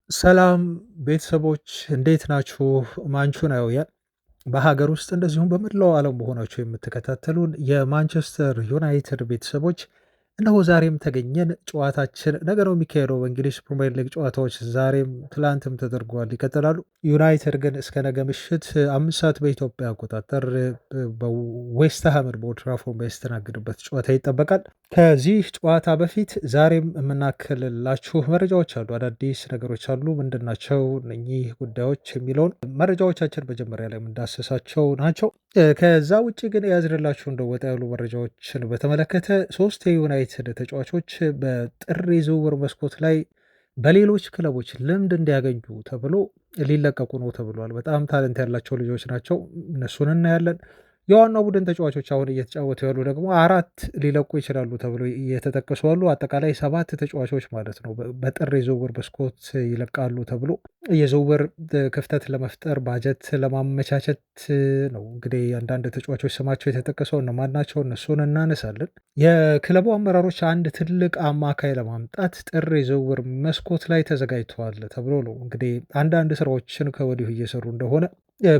ሰላም ቤተሰቦች እንዴት ናችሁ? ማንቹናውያን በሀገር ውስጥ እንደዚሁም በመላው ዓለም በሆናችሁ የምትከታተሉን የማንቸስተር ዩናይትድ ቤተሰቦች እነሆ ዛሬም ተገኘን። ጨዋታችን ነገ ነው የሚካሄደው። በእንግሊዝ ፕሪምየር ሊግ ጨዋታዎች ዛሬም ትላንትም ተደርገዋል፣ ይቀጥላሉ። ዩናይትድ ግን እስከ ነገ ምሽት 5 ሰዓት በኢትዮጵያ አቆጣጠር በዌስትሃምን በኦልድ ትራፎርድ የሚያስተናግድበት ጨዋታ ይጠበቃል። ከዚህ ጨዋታ በፊት ዛሬም የምናክልላችሁ መረጃዎች አሉ፣ አዳዲስ ነገሮች አሉ። ምንድናቸው እነኚህ ጉዳዮች የሚለውን መረጃዎቻችን መጀመሪያ ላይ የምንዳሰሳቸው ናቸው። ከዛ ውጭ ግን የያዝንላችሁ እንደ ወጣ ያሉ መረጃዎችን በተመለከተ ሶስት የዩናይትድ ተጫዋቾች በጥር የዝውውር መስኮት ላይ በሌሎች ክለቦች ልምድ እንዲያገኙ ተብሎ ሊለቀቁ ነው ተብሏል። በጣም ታለንት ያላቸው ልጆች ናቸው። እነሱን እናያለን። የዋናው ቡድን ተጫዋቾች አሁን እየተጫወቱ ያሉ ደግሞ 4 ሊለቁ ይችላሉ ተብሎ እየተጠቀሱ አሉ። አጠቃላይ 7 ተጫዋቾች ማለት ነው በጥር የዝውውር መስኮት ይለቃሉ ተብሎ የዝውውር ክፍተት ለመፍጠር ባጀት ለማመቻቸት ነው። እንግዲህ አንዳንድ ተጫዋቾች ስማቸው የተጠቀሰው እነማን ናቸው? እነሱን እናነሳለን። የክለቡ አመራሮች አንድ ትልቅ አማካይ ለማምጣት ጥር የዝውውር መስኮት ላይ ተዘጋጅተዋል ተብሎ ነው እንግዲህ አንዳንድ ስራዎችን ከወዲሁ እየሰሩ እንደሆነ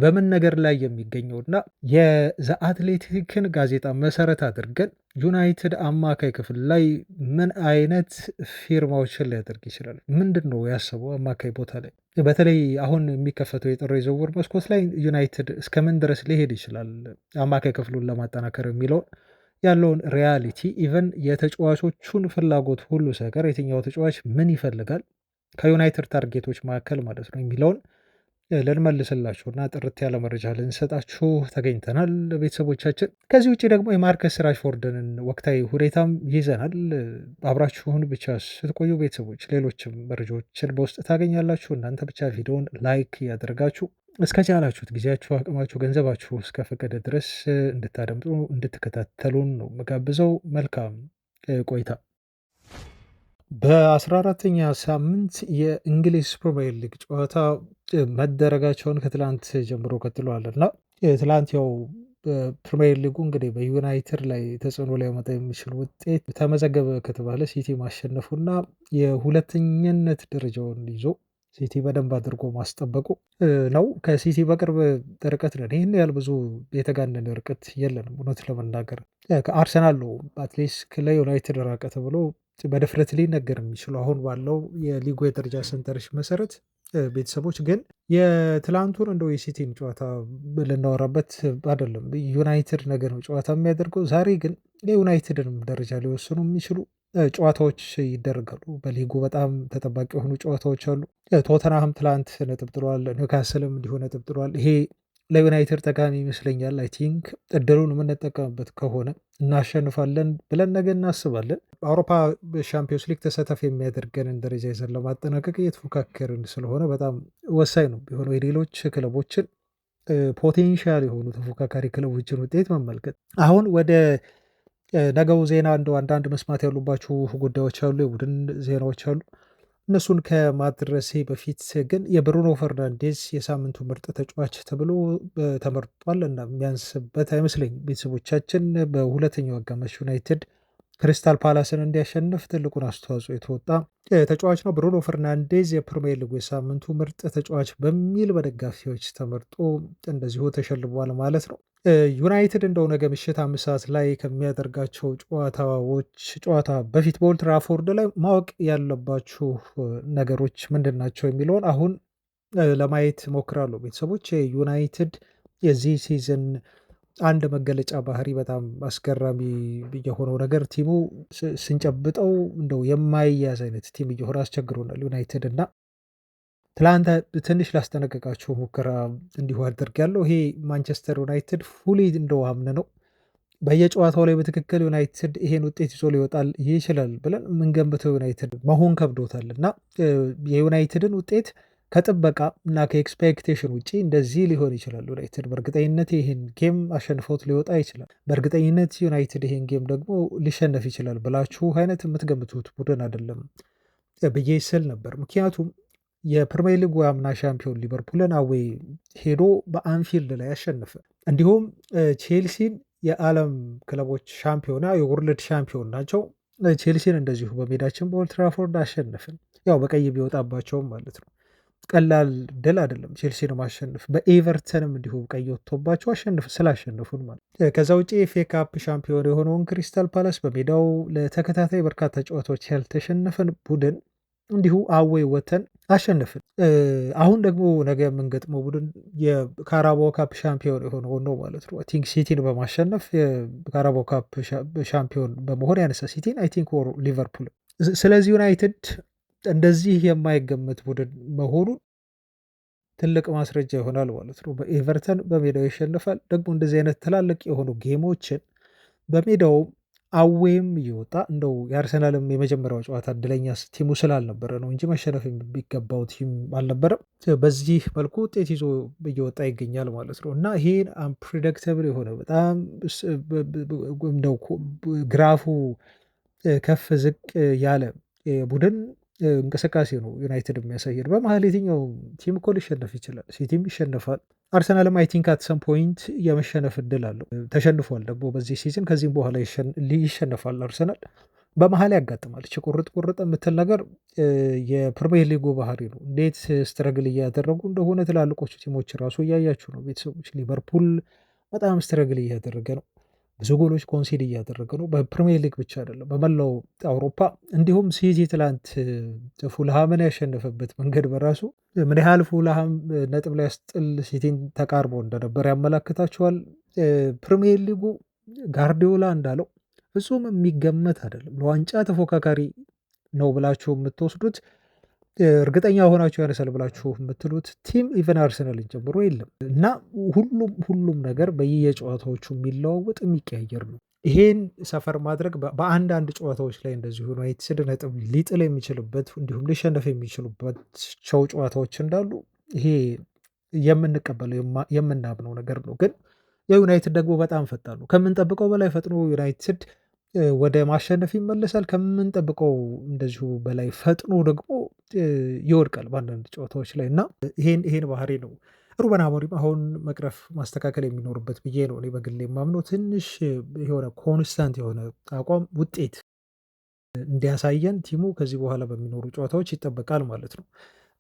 በመነገር ላይ የሚገኘው እና የዘ አትሌቲክን ጋዜጣ መሰረት አድርገን ዩናይትድ አማካይ ክፍል ላይ ምን አይነት ፊርማዎችን ሊያደርግ ይችላል? ምንድን ነው ያሰበው አማካይ ቦታ ላይ? በተለይ አሁን የሚከፈተው የጥር የዝውውር መስኮት ላይ ዩናይትድ እስከምን ድረስ ሊሄድ ይችላል አማካይ ክፍሉን ለማጠናከር የሚለውን ያለውን ሪያሊቲ ኢቨን የተጫዋቾቹን ፍላጎት ሁሉ ሳይቀር የትኛው ተጫዋች ምን ይፈልጋል ከዩናይትድ ታርጌቶች መካከል ማለት ነው የሚለውን ልንመልስላችሁ እና ጥርት ያለ መረጃ ልንሰጣችሁ ተገኝተናል ቤተሰቦቻችን። ከዚህ ውጭ ደግሞ የማርከስ ራሽፎርድንን ወቅታዊ ሁኔታም ይዘናል። አብራችሁን ብቻ ስትቆዩ ቤተሰቦች ሌሎችም መረጃዎችን በውስጥ ታገኛላችሁ። እናንተ ብቻ ቪዲዮውን ላይክ እያደረጋችሁ እስከቻላችሁት ጊዜያችሁ፣ አቅማችሁ፣ ገንዘባችሁ እስከፈቀደ ድረስ እንድታደምጡ እንድትከታተሉን ነው መጋብዘው። መልካም ቆይታ። በ14ተኛ ሳምንት የእንግሊዝ ፕሪሚየር ሊግ ጨዋታ መደረጋቸውን ከትላንት ጀምሮ ቀጥለዋል እና ትላንት ያው በፕሪሚየር ሊጉ እንግዲህ በዩናይትድ ላይ ተጽዕኖ ሊያመጣ የሚችል ውጤት ተመዘገበ ከተባለ ሲቲ ማሸነፉና የሁለተኝነት ደረጃውን ይዞ ሲቲ በደንብ አድርጎ ማስጠበቁ ነው። ከሲቲ በቅርብ ርቀት ነን። ይህን ያህል ብዙ የተጋነነ ርቀት የለንም እውነት ለመናገር ከአርሰናል ነው አትሊስት ለዩናይትድ ራቀ ተብሎ በድፍረት ሊነገር የሚችሉ አሁን ባለው የሊጉ የደረጃ ሰንጠረዥ መሰረት ቤተሰቦች ግን የትላንቱን እንደው የሲቲን ጨዋታ ልናወራበት አይደለም። ዩናይትድ ነገር ነው ጨዋታ የሚያደርገው። ዛሬ ግን የዩናይትድንም ደረጃ ሊወስኑ የሚችሉ ጨዋታዎች ይደረጋሉ። በሊጉ በጣም ተጠባቂ የሆኑ ጨዋታዎች አሉ። ቶተናህም ትላንት ነጥብ ጥሏል፣ ኒውካስልም እንዲሁ ነጥብ ጥሏል። ይሄ ለዩናይትድ ጠቃሚ ይመስለኛል። አይ ቲንክ እድሉን የምንጠቀምበት ከሆነ እናሸንፋለን ብለን ነገ እናስባለን። በአውሮፓ ሻምፒዮንስ ሊግ ተሳታፊ የሚያደርገንን ደረጃ ይዘን ለማጠናቀቅ እየተፎካከርን ስለሆነ በጣም ወሳኝ ነው የሆነው የሌሎች ክለቦችን ፖቴንሻል የሆኑ ተፎካካሪ ክለቦችን ውጤት መመልከት። አሁን ወደ ነገው ዜና እንደው አንዳንድ መስማት ያሉባችሁ ጉዳዮች አሉ፣ የቡድን ዜናዎች አሉ። እነሱን ከማድረሴ በፊት ግን የብሩኖ ፈርናንዴዝ የሳምንቱ ምርጥ ተጫዋች ተብሎ ተመርጧል እና የሚያንስበት አይመስለኝም። ቤተሰቦቻችን በሁለተኛው አጋማሽ ዩናይትድ ክሪስታል ፓላስን እንዲያሸንፍ ትልቁን አስተዋጽኦ የተወጣ ተጫዋች ነው። ብሩኖ ፈርናንዴዝ የፕሪሚየር ሊጉ የሳምንቱ ምርጥ ተጫዋች በሚል በደጋፊዎች ተመርጦ እንደዚሁ ተሸልሟል ማለት ነው። ዩናይትድ እንደው ነገ ምሽት 5 ሰዓት ላይ ከሚያደርጋቸው ጨዋታ በፊት በኦልድ ትራፎርድ ላይ ማወቅ ያለባችሁ ነገሮች ምንድን ናቸው የሚለውን አሁን ለማየት ሞክራለሁ። ቤተሰቦች የዩናይትድ የዚህ ሲዝን አንድ መገለጫ ባህሪ በጣም አስገራሚ የሆነው ነገር ቲሙ ስንጨብጠው እንደው የማይያዝ አይነት ቲም እየሆነ አስቸግሮናል ዩናይትድ እና ትላንት ትንሽ ላስጠነቀቃችሁ ሙከራ እንዲሁ አድርጌያለሁ። ይሄ ማንቸስተር ዩናይትድ ፉሊ እንደው አምነ ነው በየጨዋታው ላይ በትክክል ዩናይትድ ይሄን ውጤት ይዞ ሊወጣል ይችላል ብለን የምንገምተው ዩናይትድ መሆን ከብዶታል እና የዩናይትድን ውጤት ከጥበቃ እና ከኤክስፔክቴሽን ውጭ እንደዚህ ሊሆን ይችላል። ዩናይትድ በእርግጠኝነት ይህን ጌም አሸንፎት ሊወጣ ይችላል። በእርግጠኝነት ዩናይትድ ይህን ጌም ደግሞ ሊሸነፍ ይችላል ብላችሁ አይነት የምትገምቱት ቡድን አይደለም ብዬ ስል ነበር። ምክንያቱም የፕሪሚየር ሊጉ አምና ሻምፒዮን ሊቨርፑልን አዌ ሄዶ በአንፊልድ ላይ አሸነፈ። እንዲሁም ቼልሲን የዓለም ክለቦች ሻምፒዮና የወርልድ ሻምፒዮን ናቸው። ቼልሲን እንደዚሁ በሜዳችን በኦልድ ትራፎርድ አሸነፍን። ያው በቀይ ቢወጣባቸውም ማለት ነው። ቀላል ድል አይደለም ቼልሲን ማሸነፍ። በኤቨርተንም እንዲሁ ቀይ ወጥቶባቸው ስላሸነፉን ማለት። ከዛ ውጪ የኤፍኤ ካፕ ሻምፒዮን የሆነውን ክሪስታል ፓላስ በሜዳው ለተከታታይ በርካታ ጨዋታዎች ያልተሸነፈን ቡድን እንዲሁ አዌይ ወተን አሸነፍን። አሁን ደግሞ ነገ የምንገጥመው ቡድን የካራባኦ ካፕ ሻምፒዮን የሆነውን ነው ማለት ነው። አይ ቲንክ ሲቲን በማሸነፍ የካራባኦ ካፕ ሻምፒዮን በመሆን ያነሳ ሲቲን አይ ቲንክ ወር ሊቨርፑል። ስለዚህ ዩናይትድ እንደዚህ የማይገመት ቡድን መሆኑን ትልቅ ማስረጃ ይሆናል ማለት ነው። በኤቨርተን በሜዳው ይሸንፋል። ደግሞ እንደዚህ አይነት ትላልቅ የሆኑ ጌሞችን በሜዳው አዌይም እየወጣ እንደው የአርሰናልም የመጀመሪያው ጨዋታ እድለኛ ቲሙ ስላልነበረ ነው እንጂ መሸነፍ የሚገባው ቲም አልነበረም። በዚህ መልኩ ውጤት ይዞ እየወጣ ይገኛል ማለት ነው እና ይሄን አንፕሪዲክተብል የሆነ በጣም እንደው ግራፉ ከፍ ዝቅ ያለ ቡድን እንቅስቃሴ ነው ዩናይትድ የሚያሳየን። በመሀል የትኛው ቲም እኮ ሊሸነፍ ይችላል። ሲቲም ይሸነፋል። አርሰናልም አይ ቲንክ አት ሰም ፖይንት የመሸነፍ እድል አለው። ተሸንፏል ደግሞ በዚህ ሲዝን። ከዚህም በኋላ ይሸነፋል አርሰናል። በመሀል ያጋጥማል። ቁርጥ ቁርጥ የምትል ነገር የፕሪሚየር ሊጉ ባህሪ ነው። እንዴት ስትረግል እያደረጉ እንደሆነ ትላልቆቹ ቲሞች ራሱ እያያችሁ ነው ቤተሰቦች። ሊቨርፑል በጣም ስትረግል እያደረገ ነው። ብዙ ጎሎች ኮንሲድ እያደረገ ነው። በፕሪሚየር ሊግ ብቻ አይደለም በመላው አውሮፓ። እንዲሁም ሲቲ ትላንት ፉልሃምን ያሸነፈበት መንገድ በራሱ ምን ያህል ፉልሃም ነጥብ ላይ ያስጥል ሲቲን ተቃርቦ እንደነበር ያመላክታቸዋል። ፕሪሚየር ሊጉ ጋርዲዮላ እንዳለው ፍጹም የሚገመት አይደለም። ለዋንጫ ተፎካካሪ ነው ብላችሁ የምትወስዱት እርግጠኛ ሆናችሁ ያነሳል ብላችሁ የምትሉት ቲም ኢቨን አርሰናልን ጨምሮ የለም እና ሁሉም ነገር በየጨዋታዎቹ የሚለዋወጥ የሚቀያየር ነው። ይሄን ሰፈር ማድረግ በአንዳንድ ጨዋታዎች ላይ እንደዚሁ ዩናይትድ ነጥብ ሊጥል የሚችልበት እንዲሁም ሊሸነፍ የሚችሉባቸው ጨዋታዎች እንዳሉ ይሄ የምንቀበለው የምናምነው ነገር ነው። ግን የዩናይትድ ደግሞ በጣም ፈጣን ነው። ከምንጠብቀው በላይ ፈጥኖ ዩናይትድ ወደ ማሸነፍ ይመለሳል። ከምንጠብቀው እንደዚሁ በላይ ፈጥኖ ደግሞ ይወድቃል በአንዳንድ ጨዋታዎች ላይ እና ይሄን ባህሪ ነው ሩበን አሞሪም አሁን መቅረፍ ማስተካከል የሚኖርበት ብዬ ነው እኔ በግሌ የማምነው። ትንሽ የሆነ ኮንስታንት የሆነ አቋም ውጤት እንዲያሳየን ቲሙ ከዚህ በኋላ በሚኖሩ ጨዋታዎች ይጠበቃል ማለት ነው።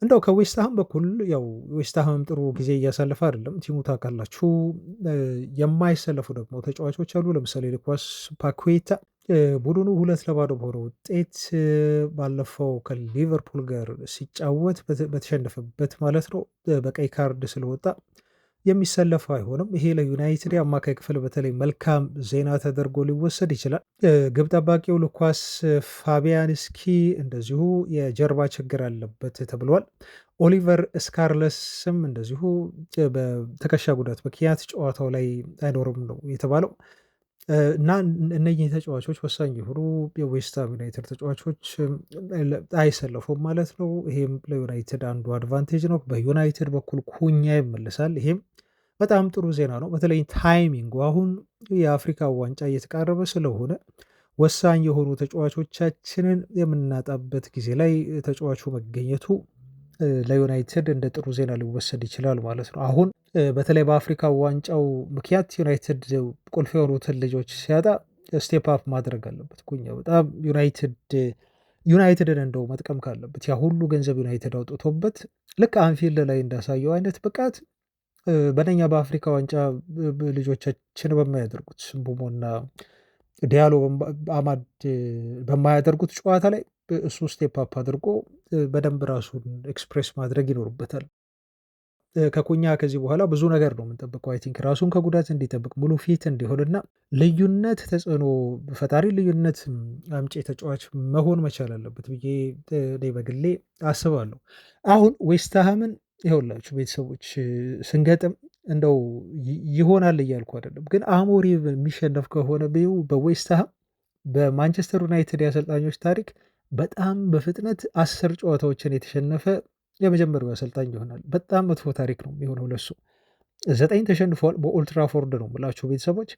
እንደው ከዌስትሃም በኩል ያው ዌስትሃምም ጥሩ ጊዜ እያሳለፈ አይደለም ቲሙ ታውቃላችሁ። የማይሰለፉ ደግሞ ተጫዋቾች አሉ። ለምሳሌ ሉካስ ፓኩዌታ ቡድኑ 2-0 በሆነ ውጤት ባለፈው ከሊቨርፑል ጋር ሲጫወት በተሸነፈበት ማለት ነው በቀይ ካርድ ስለወጣ የሚሰለፈው አይሆንም። ይሄ ለዩናይትድ የአማካይ ክፍል በተለይ መልካም ዜና ተደርጎ ሊወሰድ ይችላል። ግብ ጠባቂው ሉካስ ፋቢያንስኪ እንደዚሁ የጀርባ ችግር አለበት ተብሏል። ኦሊቨር ስካርለስም እንደዚሁ በትከሻ ጉዳት ምክንያት ጨዋታው ላይ አይኖርም ነው የተባለው እና እነኚህ ተጫዋቾች ወሳኝ የሆኑ የዌስትሃም ዩናይትድ ተጫዋቾች አይሰለፉም ማለት ነው። ይሄም ለዩናይትድ አንዱ አድቫንቴጅ ነው። በዩናይትድ በኩል ኩኛ ይመልሳል። ይሄም በጣም ጥሩ ዜና ነው። በተለይ ታይሚንጉ አሁን የአፍሪካ ዋንጫ እየተቃረበ ስለሆነ ወሳኝ የሆኑ ተጫዋቾቻችንን የምናጣበት ጊዜ ላይ ተጫዋቹ መገኘቱ ለዩናይትድ እንደ ጥሩ ዜና ሊወሰድ ይችላል ማለት ነው። አሁን በተለይ በአፍሪካ ዋንጫው ምክንያት ዩናይትድ ቁልፍ የሆኑትን ልጆች ሲያጣ ስቴፕ አፕ ማድረግ አለበት ኩኛ። በጣም ዩናይትድን እንደው መጥቀም ካለበት ያ ሁሉ ገንዘብ ዩናይትድ አውጥቶበት ልክ አንፊልድ ላይ እንዳሳየው አይነት ብቃት በነኛ በአፍሪካ ዋንጫ ልጆቻችን በማያደርጉት ቡሞና ዲያሎ አማድ በማያደርጉት ጨዋታ ላይ እሱ ስቴፕ አፕ አድርጎ በደንብ ራሱን ኤክስፕሬስ ማድረግ ይኖርበታል። ከኩኛ ከዚህ በኋላ ብዙ ነገር ነው የምንጠብቀው። አይ ቲንክ ራሱን ከጉዳት እንዲጠብቅ ሙሉ ፊት እንዲሆንና ልዩነት ተጽዕኖ ፈጣሪ ልዩነት አምጪ ተጫዋች መሆን መቻል አለበት ብዬ እኔ በግሌ አስባለሁ። አሁን ዌስትሃምን ይኸውላችሁ ቤተሰቦች ስንገጥም እንደው ይሆናል እያልኩ አይደለም፣ ግን አሞሪም የሚሸነፍ ከሆነ በዌስትሃም በማንቸስተር ዩናይትድ የአሰልጣኞች ታሪክ በጣም በፍጥነት 10 ጨዋታዎችን የተሸነፈ የመጀመሪያው አሰልጣኝ ይሆናል። በጣም መጥፎ ታሪክ ነው የሚሆነው ለሱ። 9 ተሸንፏል በኦልትራፎርድ ነው የምላቸው ቤተሰቦች።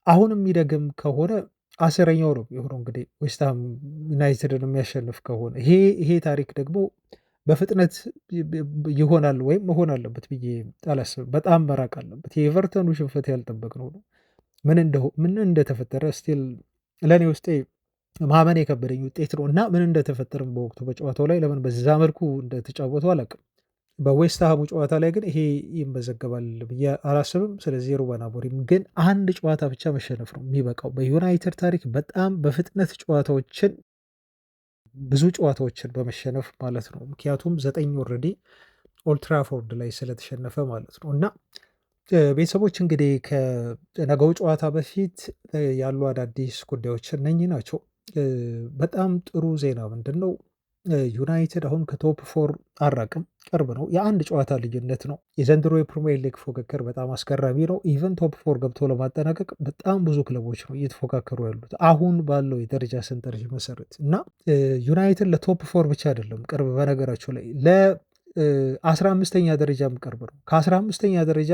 አሁን የሚደግም ከሆነ 10ኛው ነው የሚሆነው እንግዲህ ዌስትሃም ዩናይትድን የሚያሸንፍ ከሆነ ይሄ ታሪክ ደግሞ በፍጥነት ይሆናል ወይም መሆን አለበት ብዬ አላስብም። በጣም መራቅ አለበት። የኤቨርተኑ ሽንፈት ያልጠበቅነው ነው። ምን እንደተፈጠረ ስቲል ለእኔ ውስጤ ማመን የከበደኝ ውጤት ነው እና ምን እንደተፈጠረም በወቅቱ በጨዋታው ላይ ለምን በዛ መልኩ እንደተጫወቱ አላውቅም። በዌስትሃሙ ጨዋታ ላይ ግን ይሄ ይመዘገባል ብዬ አላስብም። ስለዚህ ሩበን አሞሪም ግን አንድ ጨዋታ ብቻ መሸነፍ ነው የሚበቃው። በዩናይትድ ታሪክ በጣም በፍጥነት ብዙ ጨዋታዎችን በመሸነፍ ማለት ነው። ምክንያቱም 9 ኦልሬዲ ኦልትራፎርድ ላይ ስለተሸነፈ ማለት ነው። እና ቤተሰቦች እንግዲህ ከነገው ጨዋታ በፊት ያሉ አዳዲስ ጉዳዮች እነኚህ ናቸው። በጣም ጥሩ ዜና ምንድን ነው? ዩናይትድ አሁን ከቶፕ ፎር አራቅም፣ ቅርብ ነው። የአንድ ጨዋታ ልዩነት ነው። የዘንድሮ የፕሪሚየር ሊግ ፉክክር በጣም አስገራሚ ነው። ኢቨን ቶፕ ፎር ገብቶ ለማጠናቀቅ በጣም ብዙ ክለቦች ነው እየተፎካከሩ ያሉት አሁን ባለው የደረጃ ሰንጠረዥ መሰረት እና ዩናይትድ ለቶፕ ፎር ብቻ አይደለም ቅርብ፣ በነገራቸው ላይ ለ15ኛ ደረጃም ቅርብ ነው። ከ15ኛ ደረጃ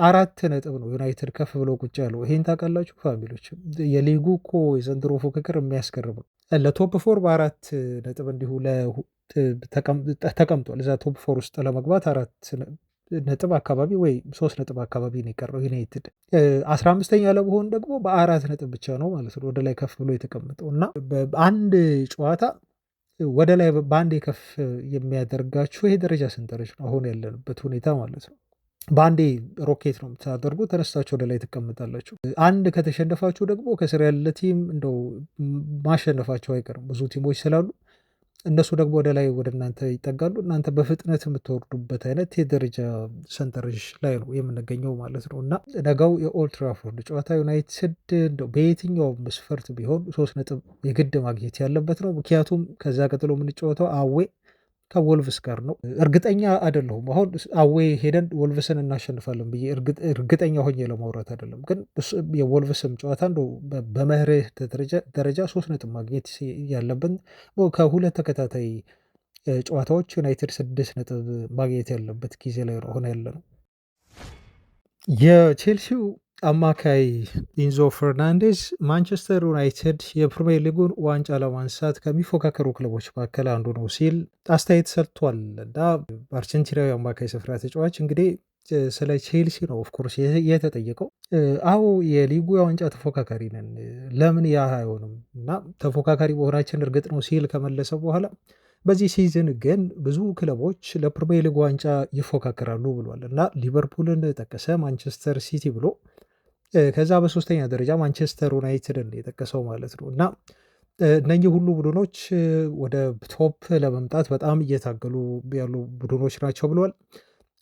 4 ነጥብ ነው ዩናይትድ ከፍ ብሎ ቁጭ ያለው። ይሄን ታውቃላችሁ ፋሚሊዎች? የሊጉ እኮ የዘንድሮ ፉክክር የሚያስገርም ነው። ለቶፕ ፎር በ4 ነጥብ እንዲሁ ተቀምጧል። እዛ ቶፕ ፎር ውስጥ ለመግባት 4 ነጥብ አካባቢ ወይ 3 ነጥብ አካባቢ ነው የቀረው ዩናይትድ። 15ኛ ለመሆን ደግሞ በ4 ነጥብ ብቻ ነው ማለት ነው ወደ ላይ ከፍ ብሎ የተቀመጠው እና በአንድ ጨዋታ ወደ ላይ በአንዴ ከፍ የሚያደርጋችሁ ይሄ ደረጃ ሰንጠረዥ ነው አሁን ያለንበት ሁኔታ ማለት ነው። በአንዴ ሮኬት ነው የምታደርጉ፣ ተነስታችሁ ወደ ላይ ትቀመጣላችሁ። አንድ ከተሸነፋችሁ ደግሞ ከስር ያለ ቲም እንደው ማሸነፋቸው አይቀርም። ብዙ ቲሞች ስላሉ እነሱ ደግሞ ወደ ላይ ወደ እናንተ ይጠጋሉ። እናንተ በፍጥነት የምትወርዱበት አይነት የደረጃ ሰንጠረዥ ላይ ነው የምንገኘው ማለት ነው። እና ነገው የኦልድ ትራፎርድ ጨዋታ ዩናይትድ እንደው በየትኛው መስፈርት ቢሆን 3 ነጥብ የግድ ማግኘት ያለበት ነው። ምክንያቱም ከዛ ቀጥሎ የምንጫወተው አዌ ከወልቭስ ጋር ነው። እርግጠኛ አይደለሁም አሁን አዌ ሄደን ወልቭስን እናሸንፋለን ብዬ እርግጠኛ ሆኜ ለማውራት አይደለም፣ ግን የወልቭስም ጨዋታ እንደው በመርህ ደረጃ 3 ነጥብ ማግኘት ያለብን፣ ከሁለት ተከታታይ ጨዋታዎች ዩናይትድ 6 ነጥብ ማግኘት ያለበት ጊዜ ላይ ሆነ ያለ ነው። የቼልሲው አማካይ ኢንዞ ፈርናንዴዝ ማንቸስተር ዩናይትድ የፕሪሚየር ሊጉን ዋንጫ ለማንሳት ከሚፎካከሩ ክለቦች መካከል አንዱ ነው ሲል አስተያየት ሰጥቷል። እና አርጀንቲናዊ አማካይ ስፍራ ተጫዋች እንግዲህ ስለ ቼልሲ ነው ኦፍኮርስ የተጠየቀው። አዎ የሊጉ የዋንጫ ተፎካካሪ ነን፣ ለምን ያ አይሆንም እና ተፎካካሪ መሆናችን እርግጥ ነው ሲል ከመለሰ በኋላ በዚህ ሲዝን ግን ብዙ ክለቦች ለፕሪሚየር ሊግ ዋንጫ ይፎካከራሉ ብሏል እና ሊቨርፑልን ጠቀሰ፣ ማንቸስተር ሲቲ ብሎ ከዛ በሶስተኛ ደረጃ ማንቸስተር ዩናይትድን የጠቀሰው ማለት ነው። እና እነኚህ ሁሉ ቡድኖች ወደ ቶፕ ለመምጣት በጣም እየታገሉ ያሉ ቡድኖች ናቸው ብለዋል።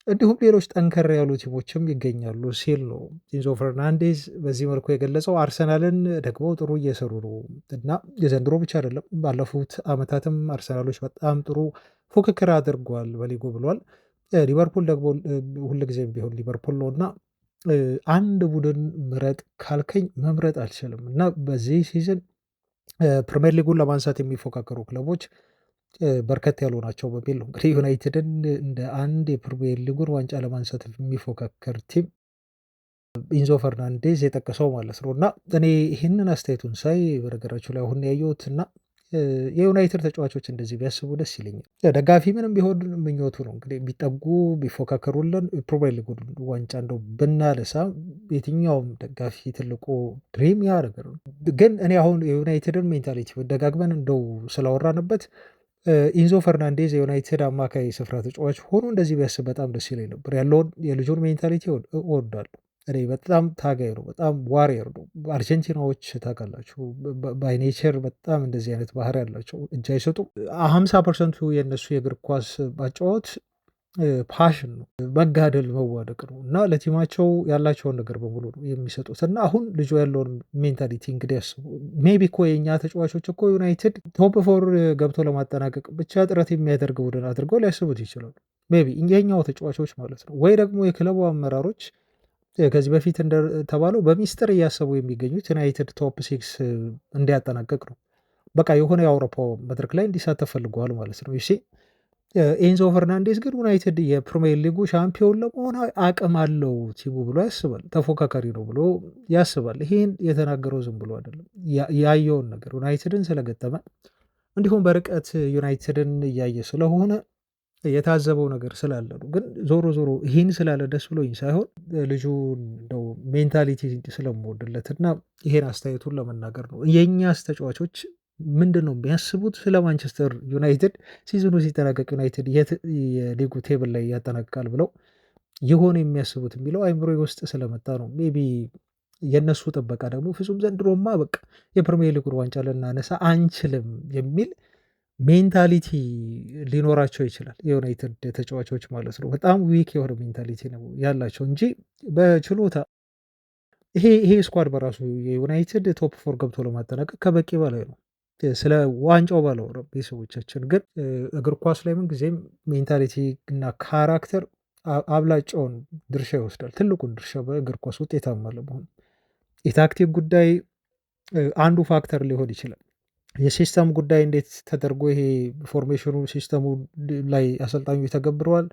እንዲሁም ሌሎች ጠንከር ያሉ ቲሞችም ይገኛሉ ሲል ነው ኢንዞ ፈርናንዴዝ በዚህ መልኩ የገለጸው። አርሰናልን ደግሞ ጥሩ እየሰሩ ነው እና የዘንድሮ ብቻ አይደለም ባለፉት ዓመታትም አርሰናሎች በጣም ጥሩ ፉክክር አድርገዋል በሊጉ ብሏል። ሊቨርፑል ደግሞ ሁልጊዜም ቢሆን ሊቨርፑል ነው እና አንድ ቡድን ምረጥ ካልከኝ መምረጥ አልችልም እና በዚህ ሲዝን ፕሪሚየር ሊጉን ለማንሳት የሚፎካከሩ ክለቦች በርከት ያሉ ናቸው በሚል ነው እንግዲህ ዩናይትድን እንደ አንድ የፕሪሚየር ሊጉን ዋንጫ ለማንሳት የሚፎካከር ቲም ኢንዞ ፈርናንዴዝ የጠቀሰው ማለት ነው። እና እኔ ይህንን አስተያየቱን ሳይ በነገራችሁ ላይ አሁን ያየሁት እና የዩናይትድ ተጫዋቾች እንደዚህ ቢያስቡ ደስ ይለኛል። ደጋፊ ምንም ቢሆን ምኞቱ ነው እንግዲህ ቢጠጉ ቢፎካከሩልን ፕሪሚየር ሊጉን ዋንጫ እንደው ብናነሳ የትኛውም ደጋፊ ትልቁ ድሪም ያ ነገር ነው። ግን እኔ አሁን የዩናይትድን ሜንታሊቲ ደጋግመን እንደው ስላወራንበት ኢንዞ ፈርናንዴዝ የዩናይትድ አማካይ ስፍራ ተጫዋች ሆኖ እንደዚህ ቢያስብ በጣም ደስ ይለኝ ነበር። ያለውን የልጁን ሜንታሊቲ እወዳለሁ። እኔ በጣም ታጋይ ነው፣ በጣም ዋሪየር ነው። አርጀንቲናዎች ታውቃላችሁ ባይ ኔቸር በጣም እንደዚህ አይነት ባህሪ ያላቸው፣ እጅ አይሰጡም። 50% የእነሱ የእግር ኳስ ማጫወት ፓሽን ነው፣ መጋደል መዋደቅ ነው እና ለቲማቸው ያላቸውን ነገር በሙሉ ነው የሚሰጡት። እና አሁን ልጁ ያለውን ሜንታሊቲ እንግዲህ ያስቡ። ሜቢ እኮ የእኛ ተጫዋቾች እኮ ዩናይትድ ቶፕ ፎር ገብቶ ለማጠናቀቅ ብቻ ጥረት የሚያደርግ ቡድን አድርገው ሊያስቡት ይችላሉ። ሜቢ የኛው ተጫዋቾች ማለት ነው። ወይ ደግሞ የክለቡ አመራሮች ከዚህ በፊት እንደተባለው በሚስጥር እያሰቡ የሚገኙት ዩናይትድ ቶፕ 6 እንዲያጠናቀቅ ነው። በቃ የሆነ የአውሮፓ መድረክ ላይ እንዲሳተፍ ፈልገዋል ማለት ነው። ይሲ ኤንዞ ፈርናንዴዝ ግን ዩናይትድ የፕሪሚየር ሊጉ ሻምፒዮን ለመሆን አቅም አለው ቲሙ ብሎ ያስባል፣ ተፎካካሪ ነው ብሎ ያስባል። ይሄን የተናገረው ዝም ብሎ አይደለም፣ ያየውን ነገር ዩናይትድን ስለገጠመ እንዲሁም በርቀት ዩናይትድን እያየ ስለሆነ የታዘበው ነገር ስላለ ነው። ግን ዞሮ ዞሮ ይህን ስላለ ደስ ብሎኝ ሳይሆን ልጁ እንደው ሜንታሊቲ ስለምወድለት እና ይሄን አስተያየቱን ለመናገር ነው። የእኛስ ተጫዋቾች ምንድነው የሚያስቡት ስለ ማንቸስተር ዩናይትድ ሲዝኑ ሲጠናቀቅ ዩናይትድ የት የሊጉ ቴብል ላይ ያጠናቅቃል ብለው የሆነ የሚያስቡት የሚለው አይምሮዬ ውስጥ ስለመጣ ነው። ሜቢ የእነሱ ጥበቃ ደግሞ ፍጹም ዘንድሮማ በቃ የፕሪሚየር ሊጉን ዋንጫ ልናነሳ አንችልም የሚል ሜንታሊቲ ሊኖራቸው ይችላል። የዩናይትድ ተጫዋቾች ማለት ነው። በጣም ዊክ የሆነ ሜንታሊቲ ነው ያላቸው እንጂ በችሎታ ይሄ ስኳድ በራሱ የዩናይትድ ቶፕ ፎር ገብቶ ለማጠናቀቅ ከበቂ በላይ ነው። ስለ ዋንጫው ባላወራም ቤተሰቦቻችን ግን እግር ኳስ ላይ ምን ጊዜም ሜንታሊቲ እና ካራክተር አብላጫውን ድርሻ ይወስዳል። ትልቁን ድርሻ በእግር ኳስ ውጤታማ ለመሆን የታክቲክ ጉዳይ አንዱ ፋክተር ሊሆን ይችላል። የሲስተም ጉዳይ እንዴት ተደርጎ ይሄ ፎርሜሽኑ ሲስተሙ ላይ አሰልጣኙ ይተገብረዋል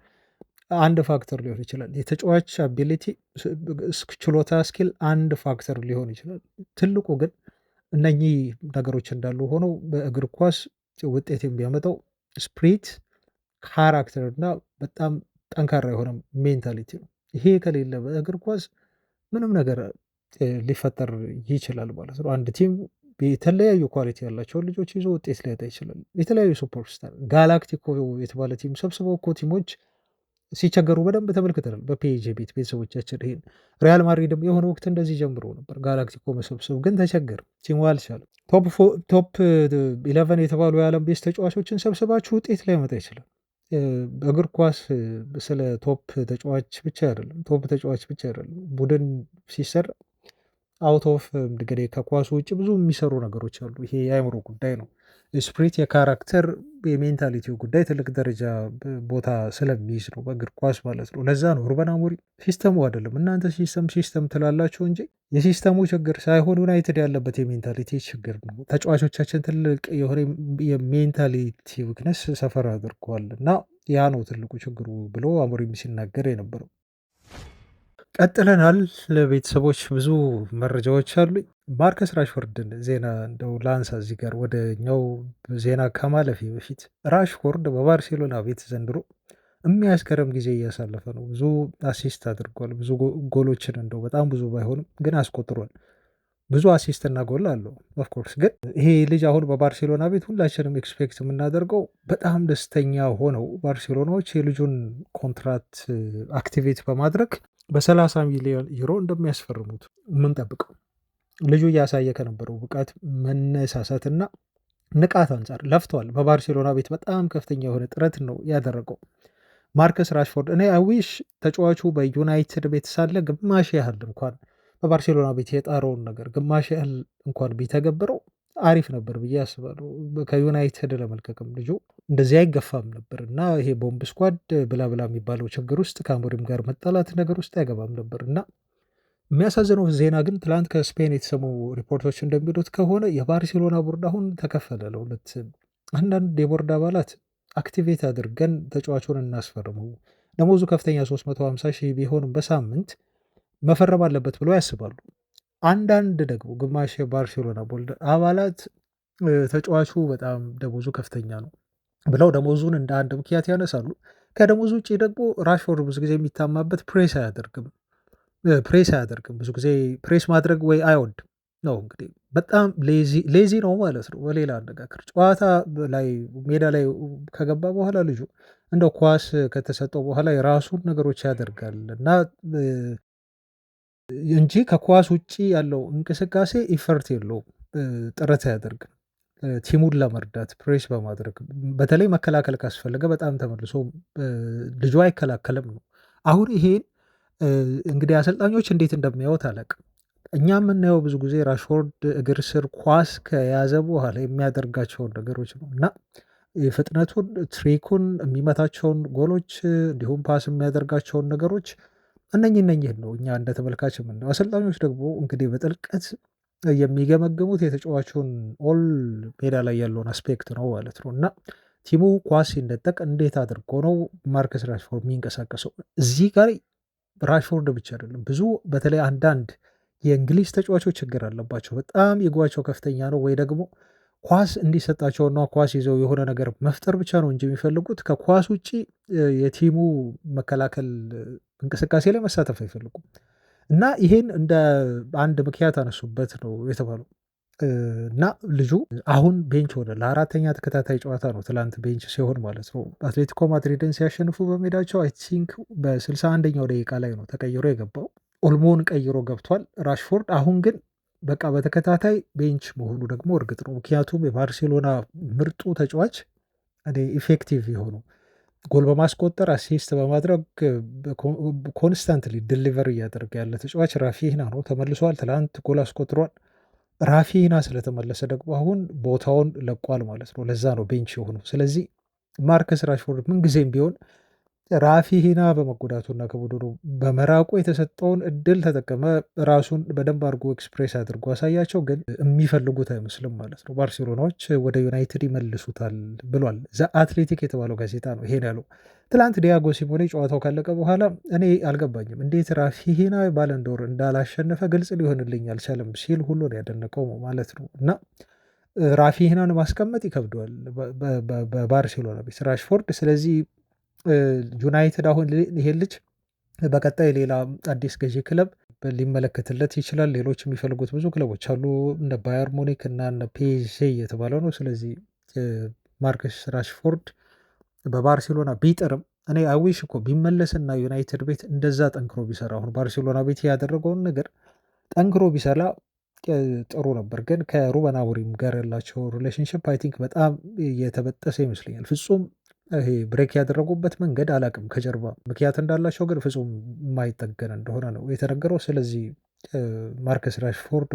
አንድ ፋክተር ሊሆን ይችላል። የተጫዋች አቢሊቲ ችሎታ ስኪል አንድ ፋክተር ሊሆን ይችላል። ትልቁ ግን እነኚህ ነገሮች እንዳሉ ሆነው በእግር ኳስ ውጤት የሚያመጣው ስፕሪት ካራክተር እና በጣም ጠንካራ የሆነ ሜንታሊቲ ነው። ይሄ ከሌለ በእግር ኳስ ምንም ነገር ሊፈጠር ይችላል ማለት ነው። አንድ ቲም የተለያዩ ኳሊቲ ያላቸውን ልጆች ይዞ ውጤት ሊያጣ ይችላል። የተለያዩ ሱፐርስታር ጋላክቲኮ የተባለ ቲም ሰብስበው እኮ ቲሞች ሲቸገሩ በደንብ ተመልክተናል። በፒኤስጂ ቤት ቤተሰቦቻችን ይሄን ሪያል ማድሪድም የሆነ ወቅት እንደዚህ ጀምሮ ነበር ጋላክቲኮ መሰብሰብ ግን ተቸገረ። ቲሙ አልቻለም። ቶፕ 11 የተባሉ የዓለም ቤስ ተጫዋቾችን ሰብስባችሁ ውጤት ሊያመጣ ይችላል። እግር ኳስ ስለ ቶፕ ተጫዋች ብቻ አይደለም። ቶፕ ተጫዋች ብቻ አይደለም። ቡድን ሲሰራ አውት ኦፍ እንግዲህ ከኳሱ ውጭ ብዙ የሚሰሩ ነገሮች አሉ። ይሄ የአእምሮ ጉዳይ ነው። ስፕሪት የካራክተር የሜንታሊቲው ጉዳይ ትልቅ ደረጃ ቦታ ስለሚይዝ ነው በእግር ኳስ ማለት ነው። ለዛ ነው ሩበን አሞሪም ሲስተሙ አይደለም እናንተ ሲስተም ትላላችሁ እንጂ የሲስተሙ ችግር ሳይሆን ዩናይትድ ያለበት የሜንታሊቲ ችግር ነው። ተጫዋቾቻችን ትልቅ የሆነ የሜንታሊቲ ዊክነስ ሰፈር አድርገዋል እና ያ ነው ትልቁ ችግሩ ብሎ አሞሪም ሲናገር የነበረው። ቀጥለናል። ለቤተሰቦች ብዙ መረጃዎች አሉኝ። ማርከስ ራሽፎርድን ዜና እንደው ላንሳ እዚህ ጋር ወደኛው ዜና ከማለፌ በፊት ራሽፎርድ በባርሴሎና ቤት ዘንድሮ የሚያስገርም ጊዜ እያሳለፈ ነው። ብዙ አሲስት አድርጓል። ብዙ ጎሎችን እንደው በጣም ብዙ ባይሆንም ግን አስቆጥሯል። ብዙ አሲስት እና ጎል አለው። ኦፍኮርስ ግን ይሄ ልጅ አሁን በባርሴሎና ቤት ሁላችንም ኤክስፔክት የምናደርገው በጣም ደስተኛ ሆነው ባርሴሎናዎች የልጁን ኮንትራት አክቲቬት በማድረግ በ30 ሚሊዮን ዩሮ እንደሚያስፈርሙት የምንጠብቀው ልጁ እያሳየ ከነበረው ብቃት መነሳሳትና ንቃት አንጻር ለፍተዋል። በባርሴሎና ቤት በጣም ከፍተኛ የሆነ ጥረት ነው ያደረገው ማርከስ ራሽፎርድ። እኔ አዊሽ ተጫዋቹ በዩናይትድ ቤት ሳለ ግማሽ ያህል እንኳን በባርሴሎና ቤት የጣረውን ነገር ግማሽ ያህል እንኳን ቢተገብረው አሪፍ ነበር ብዬ አስባለሁ። ከዩናይትድ ለመልቀቅም ልጁ እንደዚህ አይገፋም ነበር እና ይሄ ቦምብ ስኳድ ብላብላ የሚባለው ችግር ውስጥ ከአሞሪም ጋር መጣላት ነገር ውስጥ አይገባም ነበር እና የሚያሳዝነው ዜና ግን ትላንት ከስፔን የተሰሙ ሪፖርቶች እንደሚሉት ከሆነ የባርሴሎና ቦርድ አሁን ተከፈለ ለሁለት። አንዳንድ የቦርድ አባላት አክቲቬት አድርገን ተጫዋቹን እናስፈርመው ደሞዙ ከፍተኛ 350 ሺህ ቢሆንም በሳምንት መፈረም አለበት ብለው ያስባሉ። አንዳንድ ደግሞ ግማሽ የባርሴሎና ቦርድ አባላት ተጫዋቹ በጣም ደሞዙ ከፍተኛ ነው ብለው ደሞዙን እንደ አንድ ምክንያት ያነሳሉ። ከደሞዙ ውጭ ደግሞ ራሽፎርድ ብዙ ጊዜ የሚታማበት ፕሬስ አያደርግም። ብዙ ጊዜ ፕሬስ ማድረግ ወይ አይወድም ነው እንግዲህ በጣም ሌዚ ነው ማለት ነው። በሌላ አነጋገር ጨዋታ ላይ ሜዳ ላይ ከገባ በኋላ ልጁ እንደው ኳስ ከተሰጠው በኋላ የራሱን ነገሮች ያደርጋል እና እንጂ ከኳስ ውጪ ያለው እንቅስቃሴ ኢፈርት የለውም። ጥረት አያደርግም ቲሙን ለመርዳት ፕሬስ በማድረግ በተለይ መከላከል ካስፈለገ በጣም ተመልሶ ልጁ አይከላከልም ነው። አሁን ይሄን እንግዲህ አሰልጣኞች እንዴት እንደሚያዩት አላውቅም። እኛ የምናየው ብዙ ጊዜ ራሽፎርድ እግር ስር ኳስ ከያዘ በኋላ የሚያደርጋቸውን ነገሮች ነው እና የፍጥነቱን ትሪኩን የሚመታቸውን ጎሎች እንዲሁም ፓስ የሚያደርጋቸውን ነገሮች እነኝህን ነው እኛ እንደ ተመልካች የምናየው። አሰልጣኞች ደግሞ እንግዲህ በጥልቀት የሚገመግሙት የተጫዋቹን ኦል ሜዳ ላይ ያለውን አስፔክት ነው ማለት ነው እና ቲሙ ኳስ ሲነጠቅ እንዴት አድርጎ ነው ማርከስ ራሽፎርድ የሚንቀሳቀሰው? እዚህ ጋር ራሽፎርድ ብቻ አይደለም ብዙ በተለይ አንዳንድ የእንግሊዝ ተጫዋቾች ችግር አለባቸው። በጣም የጓቸው ከፍተኛ ነው ወይ ደግሞ ኳስ እንዲሰጣቸውና ኳስ ይዘው የሆነ ነገር መፍጠር ብቻ ነው እንጂ የሚፈልጉት ከኳስ ውጪ የቲሙ መከላከል እንቅስቃሴ ላይ መሳተፍ አይፈልጉም እና ይሄን እንደ አንድ ምክንያት አነሱበት ነው የተባለው። እና ልጁ አሁን ቤንች ሆነ። ለአራተኛ ተከታታይ ጨዋታ ነው ትላንት ቤንች ሲሆን ማለት ነው። አትሌቲኮ ማድሪድን ሲያሸንፉ በሜዳቸው አይ ቲንክ በ61ኛው ደቂቃ ላይ ነው ተቀይሮ የገባው። ኦልሞን ቀይሮ ገብቷል ራሽፎርድ። አሁን ግን በቃ በተከታታይ ቤንች መሆኑ ደግሞ እርግጥ ነው። ምክንያቱም የባርሴሎና ምርጡ ተጫዋች ኢፌክቲቭ የሆኑ ጎል በማስቆጠር አሲስት በማድረግ ኮንስታንትሊ ዲሊቨር እያደረገ ያለ ተጫዋች ራፊና ነው። ተመልሷል። ትላንት ጎል አስቆጥሯል። ራፊና ስለተመለሰ ደግሞ አሁን ቦታውን ለቋል ማለት ነው። ለዛ ነው ቤንች የሆነው። ስለዚህ ማርከስ ራሽፎርድ ምንጊዜም ቢሆን ራፊሂና በመጎዳቱና ከቡድኑ በመራቁ የተሰጠውን እድል ተጠቀመ። ራሱን በደንብ አድርጎ ኤክስፕሬስ አድርጎ አሳያቸው። ግን የሚፈልጉት አይመስልም ማለት ነው። ባርሴሎናዎች ወደ ዩናይትድ ይመልሱታል ብሏል ዘ አትሌቲክ የተባለው ጋዜጣ ነው ይሄን ያለው። ትላንት ዲያጎ ሲሞኔ ጨዋታው ካለቀ በኋላ እኔ አልገባኝም እንዴት ራፊሂና ባለንዶር እንዳላሸነፈ ግልጽ ሊሆንልኝ አልቻለም ሲል ሁሉ ያደነቀው ማለት ነው። እና ራፊሂናን ማስቀመጥ ይከብደዋል በባርሴሎና ቤት ራሽፎርድ። ስለዚህ ዩናይትድ አሁን ይሄ ልጅ በቀጣይ ሌላ አዲስ ገዢ ክለብ ሊመለከትለት ይችላል። ሌሎች የሚፈልጉት ብዙ ክለቦች አሉ እነ ባየር ሙኒክ እና እነ ፒኤስጂ እየተባለ ነው። ስለዚህ ማርከስ ራሽፎርድ በባርሴሎና ቢጥርም እኔ አዊሽ እኮ ቢመለስና ዩናይትድ ቤት እንደዛ ጠንክሮ ቢሰራ አሁን ባርሴሎና ቤት ያደረገውን ነገር ጠንክሮ ቢሰራ ጥሩ ነበር። ግን ከሩበን አሞሪም ጋር ያላቸው ሪሌሽንሽፕ አይ ቲንክ በጣም የተበጠሰ ይመስለኛል። ፍጹም ይሄ ብሬክ ያደረጉበት መንገድ አላቅም ከጀርባ ምክንያት እንዳላቸው ግን ፍጹም የማይጠገን እንደሆነ ነው የተነገረው። ስለዚህ ማርከስ ራሽፎርድ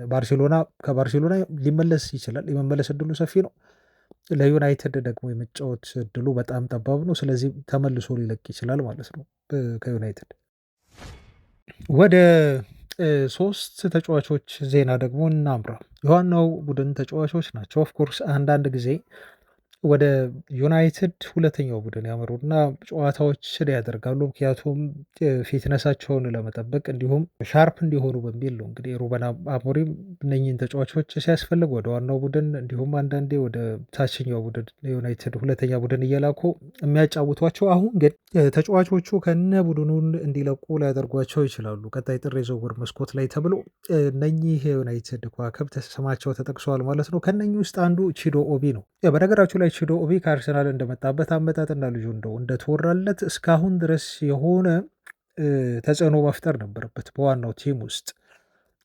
ባርሴሎና ከባርሴሎና ሊመለስ ይችላል። የመመለስ እድሉ ሰፊ ነው። ለዩናይትድ ደግሞ የመጫወት እድሉ በጣም ጠባብ ነው። ስለዚህ ተመልሶ ሊለቅ ይችላል ማለት ነው ከዩናይትድ። ወደ ሶስት ተጫዋቾች ዜና ደግሞ እናምራ። የዋናው ቡድን ተጫዋቾች ናቸው። ኦፍኮርስ አንዳንድ ጊዜ ወደ ዩናይትድ ሁለተኛው ቡድን ያመሩና ጨዋታዎችን ያደርጋሉ። ምክንያቱም ፊትነሳቸውን ለመጠበቅ እንዲሁም ሻርፕ እንዲሆኑ በሚል ነው እንግዲህ ሩበን አሞሪም እነኝህን ተጫዋቾች ሲያስፈልግ ወደ ዋናው ቡድን እንዲሁም አንዳንዴ ወደ ታችኛው ቡድን ዩናይትድ ሁለተኛ ቡድን እየላኩ የሚያጫውቷቸው። አሁን ግን ተጫዋቾቹ ከነ ቡድኑን እንዲለቁ ሊያደርጓቸው ይችላሉ ቀጣይ ጥር የዝውውር መስኮት ላይ ተብሎ እነኚህ የዩናይትድ ከዋክብት ስማቸው ተጠቅሰዋል ማለት ነው። ከነኚህ ውስጥ አንዱ ቺዶ ኦቢ ነው። በነገራችሁ ላይ ቺዶ ኦቢ ከአርሰናል እንደመጣበት አመጣጥና ልጁ እንደተወራለት እስካሁን ድረስ የሆነ ተጽዕኖ መፍጠር ነበረበት በዋናው ቲም ውስጥ።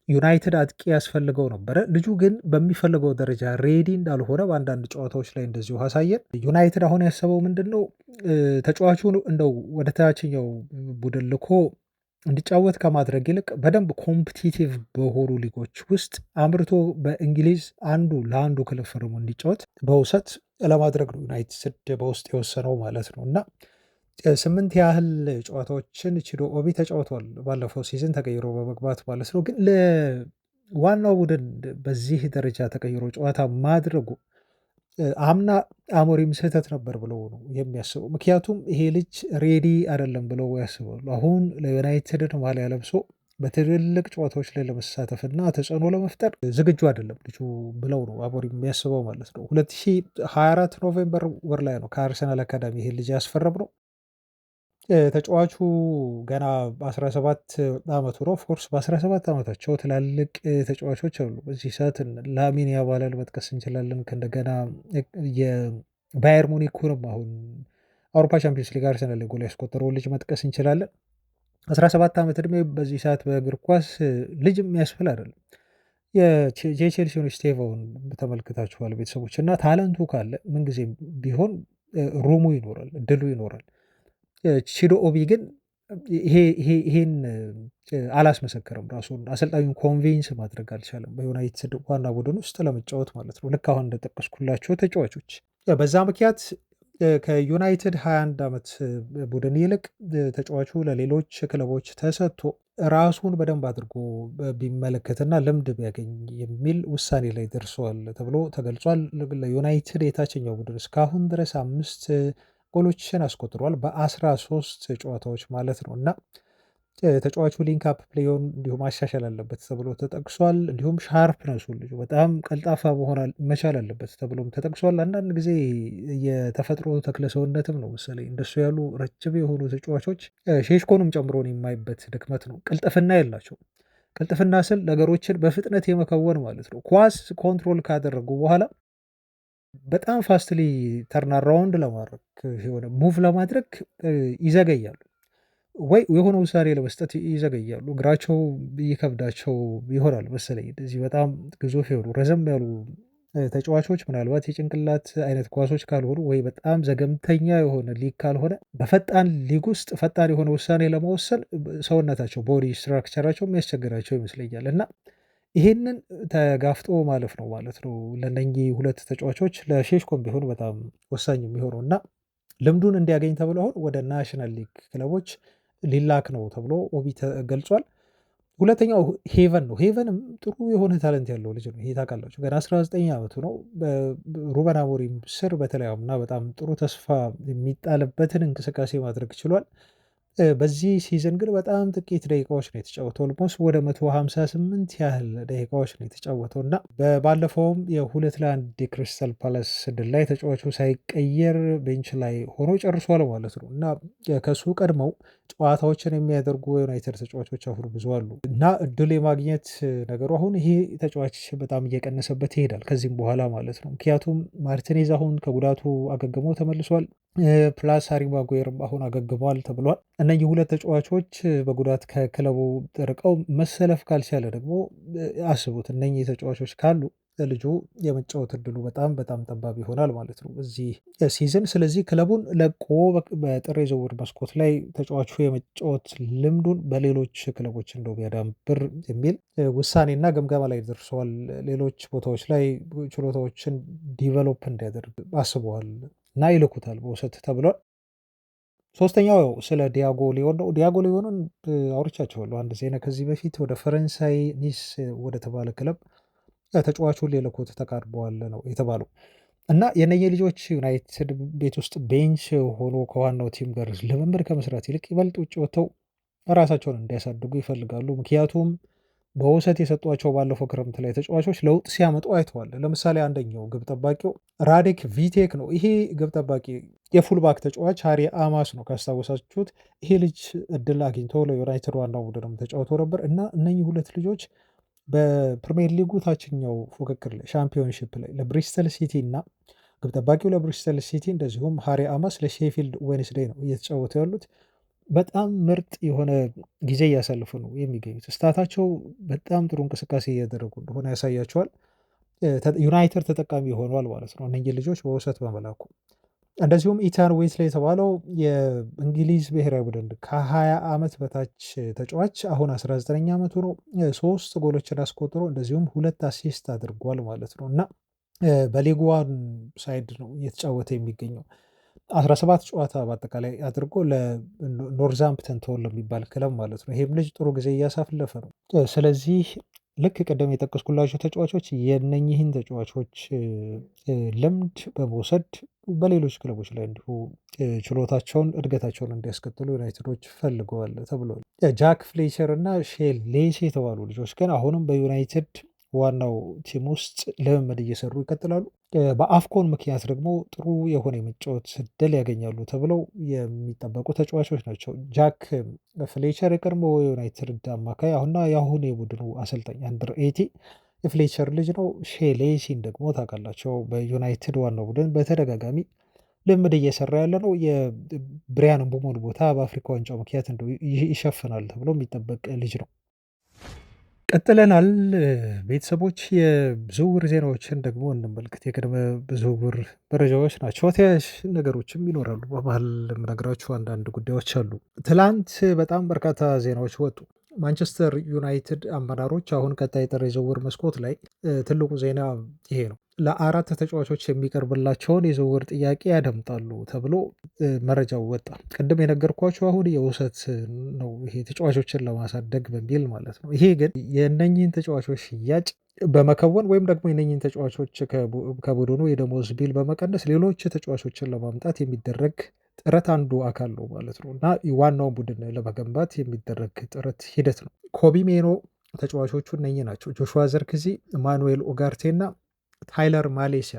ዩናይትድ አጥቂ ያስፈልገው ነበረ። ልጁ ግን በሚፈልገው ደረጃ ሬዲ እንዳልሆነ በአንዳንድ ጨዋታዎች ላይ እንደዚሁ አሳየን። ዩናይትድ አሁን ያሰበው ምንድን ነው? ተጫዋቹ እንደው ወደ ታችኛው ቡድን ልኮ እንዲጫወት ከማድረግ ይልቅ በደንብ ኮምፒቲቲቭ በሆኑ ሊጎች ውስጥ አምርቶ በእንግሊዝ አንዱ ለአንዱ ክለብ ፈርሞ እንዲጫወት በውሰት ለማድረግ ነው ዩናይትድ በውስጥ የወሰነው ማለት ነው። እና 8 ያህል ጨዋታዎችን ቺዶ ኦቢ ተጫውቷል ባለፈው ሲዝን ተቀይሮ በመግባት ማለት ነው። ግን ለዋናው ቡድን በዚህ ደረጃ ተቀይሮ ጨዋታ ማድረጉ አምና አሞሪም ስህተት ነበር ብለው ነው የሚያስበው። ምክንያቱም ይሄ ልጅ ሬዲ አይደለም ብለው ያስባሉ። አሁን ለዩናይትድን ማሊያ ለብሶ በትልልቅ ጨዋታዎች ላይ ለመሳተፍና ተጽዕኖ ለመፍጠር ዝግጁ አይደለም ልጁ ብለው ነው አሞሪም የሚያስበው ማለት ነው። 2024 ኖቬምበር ወር ላይ ነው ከአርሰናል አካዳሚ ይሄ ልጅ ያስፈረም ነው። ተጫዋቹ ገና በ17 ዓመቱ ነው። ኦፍኮርስ በ17 ዓመታቸው ትላልቅ ተጫዋቾች አሉ በዚህ ሰዓት ላሚን ያማልን መጥቀስ እንችላለን። ከእንደገና የባየር ሙኒኩንም አሁን አውሮፓ ቻምፒዮንስ ሊግ አርሰናል ጎል ያስቆጠረውን ልጅ መጥቀስ እንችላለን። 17 ዓመት ዕድሜ በዚህ ሰዓት በእግር ኳስ ልጅ የሚያስብል አይደለም። የቼልሲውን ስቴቫውን ተመልክታችኋል ቤተሰቦች። እና ታለንቱ ካለ ምንጊዜም ቢሆን ሩሙ ይኖራል፣ እድሉ ይኖራል። ቺዶ ኦቢ ግን ይሄን አላስመሰከረም። ራሱን አሰልጣኙን ኮንቪንስ ማድረግ አልቻለም በዩናይትድ ዋና ቡድን ውስጥ ለመጫወት ማለት ነው። ልክ አሁን እንደጠቀስኩላቸው ተጫዋቾች በዛ ምክንያት ከዩናይትድ 21 ዓመት ቡድን ይልቅ ተጫዋቹ ለሌሎች ክለቦች ተሰጥቶ ራሱን በደንብ አድርጎ ቢመለከትና ልምድ ቢያገኝ የሚል ውሳኔ ላይ ደርሰዋል ተብሎ ተገልጿል። ለዩናይትድ የታችኛው ቡድን እስካሁን ድረስ 5 ጎሎችን አስቆጥሯል በ13 ጨዋታዎች ማለት ነው። እና ተጫዋቹ ሊንክ አፕ ፕሌውን እንዲሁም ማሻሻል አለበት ተብሎ ተጠቅሷል። እንዲሁም ሻርፕነሱ ልጁ በጣም ቀልጣፋ መሆን መቻል አለበት ተብሎም ተጠቅሷል። አንዳንድ ጊዜ የተፈጥሮ ተክለ ሰውነትም ነው መሰለኝ እንደሱ ያሉ ረጅም የሆኑ ተጫዋቾች ሼሽኮንም ጨምሮን የማይበት ድክመት ነው። ቅልጥፍና የላቸው ቅልጥፍና ስል ነገሮችን በፍጥነት የመከወን ማለት ነው። ኳስ ኮንትሮል ካደረጉ በኋላ በጣም ፋስትሊ ተርን አራውንድ ለማድረግ የሆነ ሙቭ ለማድረግ ይዘገያሉ፣ ወይ የሆነ ውሳኔ ለመስጠት ይዘገያሉ። እግራቸው ይከብዳቸው ይሆናል መሰለኝ። እንደዚህ በጣም ግዙፍ የሆኑ ረዘም ያሉ ተጫዋቾች ምናልባት የጭንቅላት አይነት ኳሶች ካልሆኑ ወይ በጣም ዘገምተኛ የሆነ ሊግ ካልሆነ በፈጣን ሊግ ውስጥ ፈጣን የሆነ ውሳኔ ለመወሰን ሰውነታቸው ቦዲ ስትራክቸራቸው የሚያስቸግራቸው ይመስለኛል። እና ይሄንን ተጋፍጦ ማለፍ ነው ማለት ነው ለእነኚህ ሁለት ተጫዋቾች ለሼሽኮም ቢሆን በጣም ወሳኝ የሚሆነው እና ልምዱን እንዲያገኝ ተብሎ አሁን ወደ ናሽናል ሊግ ክለቦች ሊላክ ነው ተብሎ ኦቢ ተገልጿል። ሁለተኛው ሄቨን ነው። ሄቨንም ጥሩ የሆነ ታለንት ያለው ልጅ ነው። ይሄ ታውቃላችሁ ገና 19 ዓመቱ ነው። በሩበን አሞሪም ስር በተለይ አምና በጣም ጥሩ ተስፋ የሚጣልበትን እንቅስቃሴ ማድረግ ችሏል። በዚህ ሲዝን ግን በጣም ጥቂት ደቂቃዎች ነው የተጫወተው። ኦልሞስት ወደ 158 ያህል ደቂቃዎች ነው የተጫወተው እና ባለፈውም የ2-1 የክሪስታል ፓላስ ድል ላይ ተጫዋቹ ሳይቀየር ቤንች ላይ ሆኖ ጨርሷል ማለት ነው እና ከሱ ቀድመው ጨዋታዎችን የሚያደርጉ ዩናይትድ ተጫዋቾች አሁን ብዙ አሉ እና እድል የማግኘት ነገሩ አሁን ይሄ ተጫዋች በጣም እየቀነሰበት ይሄዳል ከዚህም በኋላ ማለት ነው። ምክንያቱም ማርቲኔዝ አሁን ከጉዳቱ አገግሞ ተመልሷል። ፕላስ ሃሪ ማጓየርም አሁን አገግሟል ተብሏል። እነዚህ ሁለት ተጫዋቾች በጉዳት ከክለቡ ርቀው መሰለፍ ካልቻለ ደግሞ አስቡት እነኚህ ተጫዋቾች ካሉ ልጁ የመጫወት እድሉ በጣም በጣም ጠባብ ይሆናል ማለት ነው በዚህ ሲዝን። ስለዚህ ክለቡን ለቆ በጥር የዝውውር መስኮት ላይ ተጫዋቹ የመጫወት ልምዱን በሌሎች ክለቦች እንደው ቢያዳብር የሚል ውሳኔና ግምገማ ላይ ደርሰዋል። ሌሎች ቦታዎች ላይ ችሎታዎችን ዲቨሎፕ እንዲያደርግ አስበዋል እና ይልኩታል በውሰት ተብሏል። ሶስተኛው ስለ ዲያጎ ሊዮን ነው። ዲያጎ ሊዮንን አውርቻቸዋለሁ አንድ ዜና ከዚህ በፊት ወደ ፈረንሳይ ኒስ ወደ ተባለ ክለብ ተጫዋቹን ሊልኩት ተቃርበዋል ነው የተባለው እና የነየ ልጆች ዩናይትድ ቤት ውስጥ ቤንች ሆኖ ከዋናው ቲም ጋር ልምምድ ከመስራት ይልቅ ይበልጥ ውጭ ወጥተው ራሳቸውን እንዲያሳድጉ ይፈልጋሉ። ምክንያቱም በውሰት የሰጧቸው ባለፈው ክረምት ላይ ተጫዋቾች ለውጥ ሲያመጡ አይተዋል። ለምሳሌ አንደኛው ግብ ጠባቂው ራዴክ ቪቴክ ነው። ይሄ ግብ ጠባቂ የፉልባክ ተጫዋች ሃሪ አማስ ነው ካስታወሳችሁት። ይሄ ልጅ እድል አግኝቶ ለዩናይትድ ዋናው ቡድንም ተጫውቶ ነበር እና እነኚህ ሁለት ልጆች በፕሪሚየር ሊጉ ታችኛው ፉክክር ላይ ሻምፒዮንሺፕ ላይ ለብሪስተል ሲቲ እና ግብ ጠባቂው ለብሪስተል ሲቲ እንደዚሁም ሃሪ አማስ ለሼፊልድ ዌንስዴይ ነው እየተጫወቱ ያሉት። በጣም ምርጥ የሆነ ጊዜ እያሳለፉ ነው የሚገኙት። ስታታቸው በጣም ጥሩ እንቅስቃሴ እያደረጉ እንደሆነ ያሳያቸዋል። ዩናይትድ ተጠቃሚ ሆኗል ማለት ነው እነኚህ ልጆች በውሰት በመላኩ። እንደዚሁም ኢታን ዌስሌይ የተባለው የእንግሊዝ ብሔራዊ ቡድን ከ20 ዓመት በታች ተጫዋች አሁን 19ኛ ዓመቱ ነው። 3 ጎሎችን አስቆጥሮ እንደዚሁም 2 አሲስት አድርጓል ማለት ነው እና በሊግ ዋን ሳይድ ነው እየተጫወተ የሚገኘው። 17 ጨዋታ በአጠቃላይ አድርጎ ለኖርዛምፕተን ቶን ለሚባል ክለብ ማለት ነው። ይሄም ልጅ ጥሩ ጊዜ እያሳለፈ ነው። ስለዚህ ልክ ቅድም የጠቀስኩላቸው ተጫዋቾች የነኝህን ተጫዋቾች ልምድ በመውሰድ በሌሎች ክለቦች ላይ እንዲሁ ችሎታቸውን እድገታቸውን እንዲያስከትሉ ዩናይትዶች ፈልገዋል ተብሏል። ጃክ ፍሌቸር እና ሼል ሌሲ የተባሉ ልጆች ግን አሁንም በዩናይትድ ዋናው ቲም ውስጥ ልምምድ እየሰሩ ይቀጥላሉ። በአፍኮን ምክንያት ደግሞ ጥሩ የሆነ የመጫወት እድል ያገኛሉ ተብለው የሚጠበቁ ተጫዋቾች ናቸው። ጃክ ፍሌቸር የቀድሞ ዩናይትድ አማካይ አሁንና የአሁኑ የቡድኑ አሰልጣኝ አንደር 80 የፍሌቸር ልጅ ነው። ሼሌሲን ደግሞ ታውቃላቸው በዩናይትድ ዋናው ቡድን በተደጋጋሚ ልምድ እየሰራ ያለ ነው። የብሪያን ምቡሞን ቦታ በአፍሪካ ዋንጫው ምክንያት እንደው ይሸፍናል ተብሎ የሚጠበቅ ልጅ ነው። ቀጥለናል ቤተሰቦች። የዝውውር ዜናዎችን ደግሞ እንመልከት። የቅድመ ዝውውር መረጃዎች ናቸው። ተያያዥ ነገሮችም ይኖራሉ። በመሀል የምነግራችሁ አንዳንድ ጉዳዮች አሉ። ትላንት በጣም በርካታ ዜናዎች ወጡ። ማንቸስተር ዩናይትድ አመራሮች አሁን ቀጣይ ጥር የዝውውር መስኮት ላይ ትልቁ ዜና ይሄ ነው። ለ4 ተጫዋቾች የሚቀርብላቸውን የዝውውር ጥያቄ ያደምጣሉ ተብሎ መረጃው ወጣ። ቅድም የነገርኳቸው አሁን የውሰት ነው፣ ይሄ ተጫዋቾችን ለማሳደግ በሚል ማለት ነው። ይሄ ግን የእነኝህን ተጫዋቾች ሽያጭ በመከወን ወይም ደግሞ የእነኝህን ተጫዋቾች ከቡድኑ የደሞዝ ቢል በመቀነስ ሌሎች ተጫዋቾችን ለማምጣት የሚደረግ ጥረት አንዱ አካል ነው ማለት ነው እና ዋናውን ቡድን ለመገንባት የሚደረግ ጥረት ሂደት ነው። ኮቢ ሜኖ ተጫዋቾቹ እነኚህ ናቸው። ጆሹዋ ዘርክዚ፣ ማኑኤል ኦጋርቴ እና ታይለር ማሌሲያ።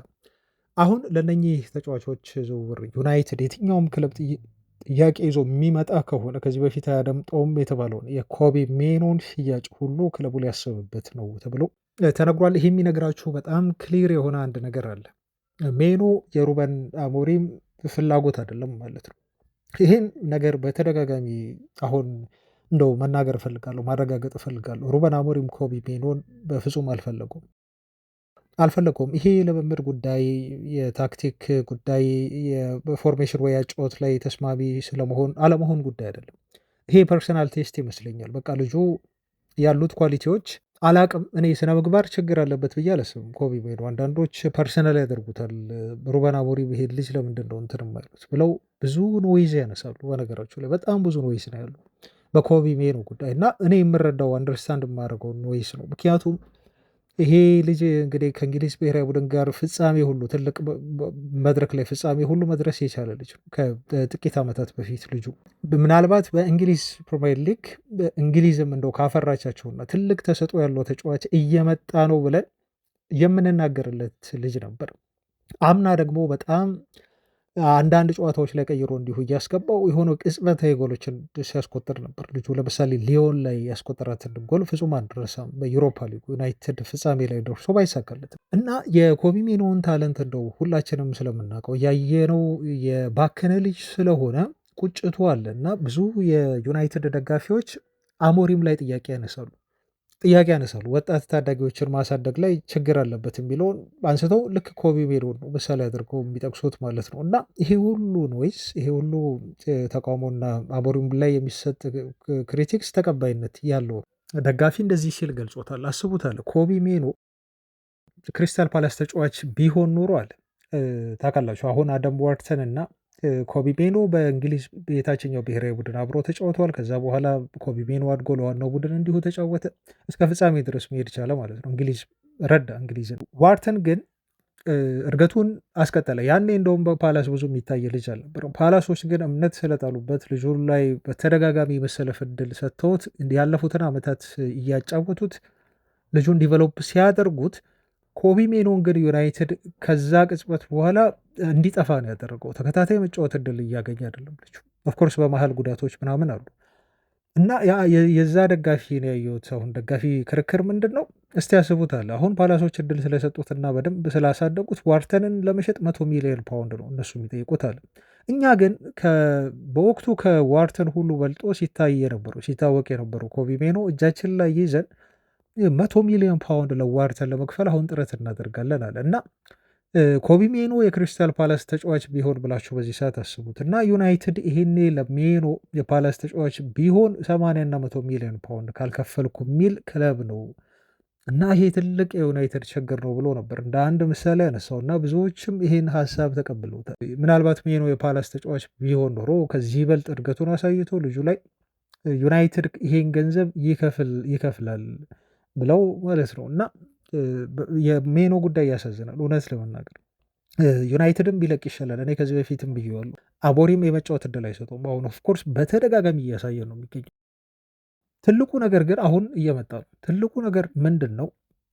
አሁን ለነኚህ ተጫዋቾች ዝውውር ዩናይትድ የትኛውም ክለብ ጥያቄ ይዞ የሚመጣ ከሆነ ከዚህ በፊት አያደምጠውም የተባለውን የኮቢ ሜኖን ሽያጭ ሁሉ ክለቡ ሊያስብበት ነው ተብሎ ተነግሯል። ይህ የሚነግራችሁ በጣም ክሊር የሆነ አንድ ነገር አለ። ሜኖ የሩበን አሞሪም ፍላጎት አይደለም ማለት ነው። ይህን ነገር በተደጋጋሚ አሁን እንደው መናገር እፈልጋለሁ፣ ማረጋገጥ እፈልጋለሁ። ሩበን አሞሪም ኮቢ ሜኖን በፍጹም አልፈለገውም። ይሄ የልምምድ ጉዳይ፣ የታክቲክ ጉዳይ፣ የፎርሜሽን ወይ አጨዋወት ላይ ተስማሚ ስለመሆን አለመሆን ጉዳይ አይደለም። ይሄ ፐርሰናል ቴስት ይመስለኛል። በቃ ልጁ ያሉት ኳሊቲዎች አላቅም። እኔ ስነ ምግባር ችግር አለበት ብዬ አላስብም ኮቢ ሜይኖ። አንዳንዶች ፐርሰናል ያደርጉታል። ሩበን አሞሪም ይሄን ልጅ ለምንድን ነው እንትን የማይሉት ብለው ብዙ ኖይዝ ያነሳሉ። በነገራችሁ ላይ በጣም ብዙ ኖይዝ ነው ያሉ በኮቢ ሜይኖ ጉዳይ እና እኔ የምረዳው አንደርስታንድ የማደርገው ኖይዝ ነው። ምክንያቱም ይሄ ልጅ እንግዲህ ከእንግሊዝ ብሔራዊ ቡድን ጋር ፍጻሜ ሁሉ ትልቅ መድረክ ላይ ፍጻሜ ሁሉ መድረስ የቻለ ልጅ ነው። ከጥቂት ዓመታት በፊት ልጁ ምናልባት በእንግሊዝ ፕሪሚየር ሊግ እንግሊዝም እንደው ካፈራቻቸውና ትልቅ ተሰጥኦ ያለው ተጫዋች እየመጣ ነው ብለን የምንናገርለት ልጅ ነበር። አምና ደግሞ በጣም አንዳንድ ጨዋታዎች ላይ ቀይሮ እንዲሁ እያስገባው የሆነ ቅጽበታዊ ጎሎችን ሲያስቆጥር ነበር ልጁ። ለምሳሌ ሊዮን ላይ ያስቆጠራትን ጎል ፍጹም አንረሳም። በዩሮፓ ሊግ ዩናይትድ ፍጻሜ ላይ ደርሶ ባይሳካለትም እና የኮቢ ሜይኖን ታለንት እንደው ሁላችንም ስለምናውቀው ያየነው የባከነ ልጅ ስለሆነ ቁጭቱ አለ እና ብዙ የዩናይትድ ደጋፊዎች አሞሪም ላይ ጥያቄ ያነሳሉ። ወጣት ታዳጊዎችን ማሳደግ ላይ ችግር አለበት የሚለውን አንስተው ልክ ኮቢ ሜይኖን ነው ምሳሌ አድርገው የሚጠቅሱት ማለት ነው። እና ይሄ ሁሉ ኖይስ፣ ይሄ ሁሉ ተቃውሞና አሞሪም ላይ የሚሰጥ ክሪቲክስ ተቀባይነት ያለው ደጋፊ እንደዚህ ሲል ገልጾታል። አስቡታል ኮቢ ሜይኖ ክሪስታል ፓላስ ተጫዋች ቢሆን ኖሮ አለ ታውቃላችሁ አሁን አደም ዋርተን እና ኮቢ ሜይኖ በእንግሊዝ የታችኛው ብሔራዊ ቡድን አብሮ ተጫውተዋል። ከዛ በኋላ ኮቢ ሜይኖ አድጎ ለዋናው ቡድን እንዲሁ ተጫወተ። እስከ ፍጻሜ ድረስ መሄድ ቻለ ማለት ነው። እንግሊዝ ረዳ እንግሊዝን። ዋርተን ግን እድገቱን አስቀጠለ። ያኔ እንደውም በፓላስ ብዙ የሚታይ ልጅ አልነበረም። ፓላሶች ግን እምነት ስለጣሉበት ልጁ ላይ በተደጋጋሚ የመሰለፍ እድል ሰጥተውት ያለፉትን ዓመታት እያጫወቱት ልጁን ዲቨሎፕ ሲያደርጉት ኮቢ ሜይኖን ግን ዩናይትድ ከዛ ቅጽበት በኋላ እንዲጠፋ ነው ያደረገው። ተከታታይ መጫወት እድል እያገኘ አይደለም ልጁ። ኦፍኮርስ በመሀል ጉዳቶች ምናምን አሉ እና የዛ ደጋፊ ነው ያየሁት። አሁን ደጋፊ ክርክር ምንድን ነው እስቲ ያስቡታል። አሁን ፓላሶች እድል ስለሰጡትና በደንብ ስላሳደጉት ዋርተንን ለመሸጥ 100 ሚሊዮን ፓውንድ ነው እነሱ የሚጠይቁት አለ። እኛ ግን በወቅቱ ከዋርተን ሁሉ በልጦ ሲታወቅ የነበረው ኮቢ ሜይኖ እጃችን ላይ ይዘን 100 ሚሊዮን ፓውንድ ለዋርተን ለመክፈል አሁን ጥረት እናደርጋለን አለ እና ኮቢ ሜይኖ የክሪስታል ፓላስ ተጫዋች ቢሆን ብላችሁ በዚህ ሰዓት አስቡት እና ዩናይትድ ይሄኔ ለሜይኖ የፓላስ ተጫዋች ቢሆን 80 እና 100 ሚሊዮን ፓውንድ ካልከፈልኩ የሚል ክለብ ነው እና ይሄ ትልቅ የዩናይትድ ችግር ነው ብሎ ነበር እንደ አንድ ምሳሌ ያነሳው እና ብዙዎችም ይሄን ሀሳብ ተቀብለውታል። ምናልባት ሜይኖ የፓላስ ተጫዋች ቢሆን ኖሮ ከዚህ ይበልጥ እድገቱን አሳይቶ ልጁ ላይ ዩናይትድ ይሄን ገንዘብ ይከፍላል ብለው ማለት ነው እና የሜይኖ ጉዳይ ያሳዝናል እውነት ለመናገር ዩናይትድም ቢለቅ ይሻላል። እኔ ከዚህ በፊትም ብዬዋለሁ። አሞሪም የመጫወት እድል አይሰጠውም። አሁን ኦፍኮርስ በተደጋጋሚ እያሳየ ነው የሚገኘው። ትልቁ ነገር ግን አሁን እየመጣ ነው። ትልቁ ነገር ምንድን ነው?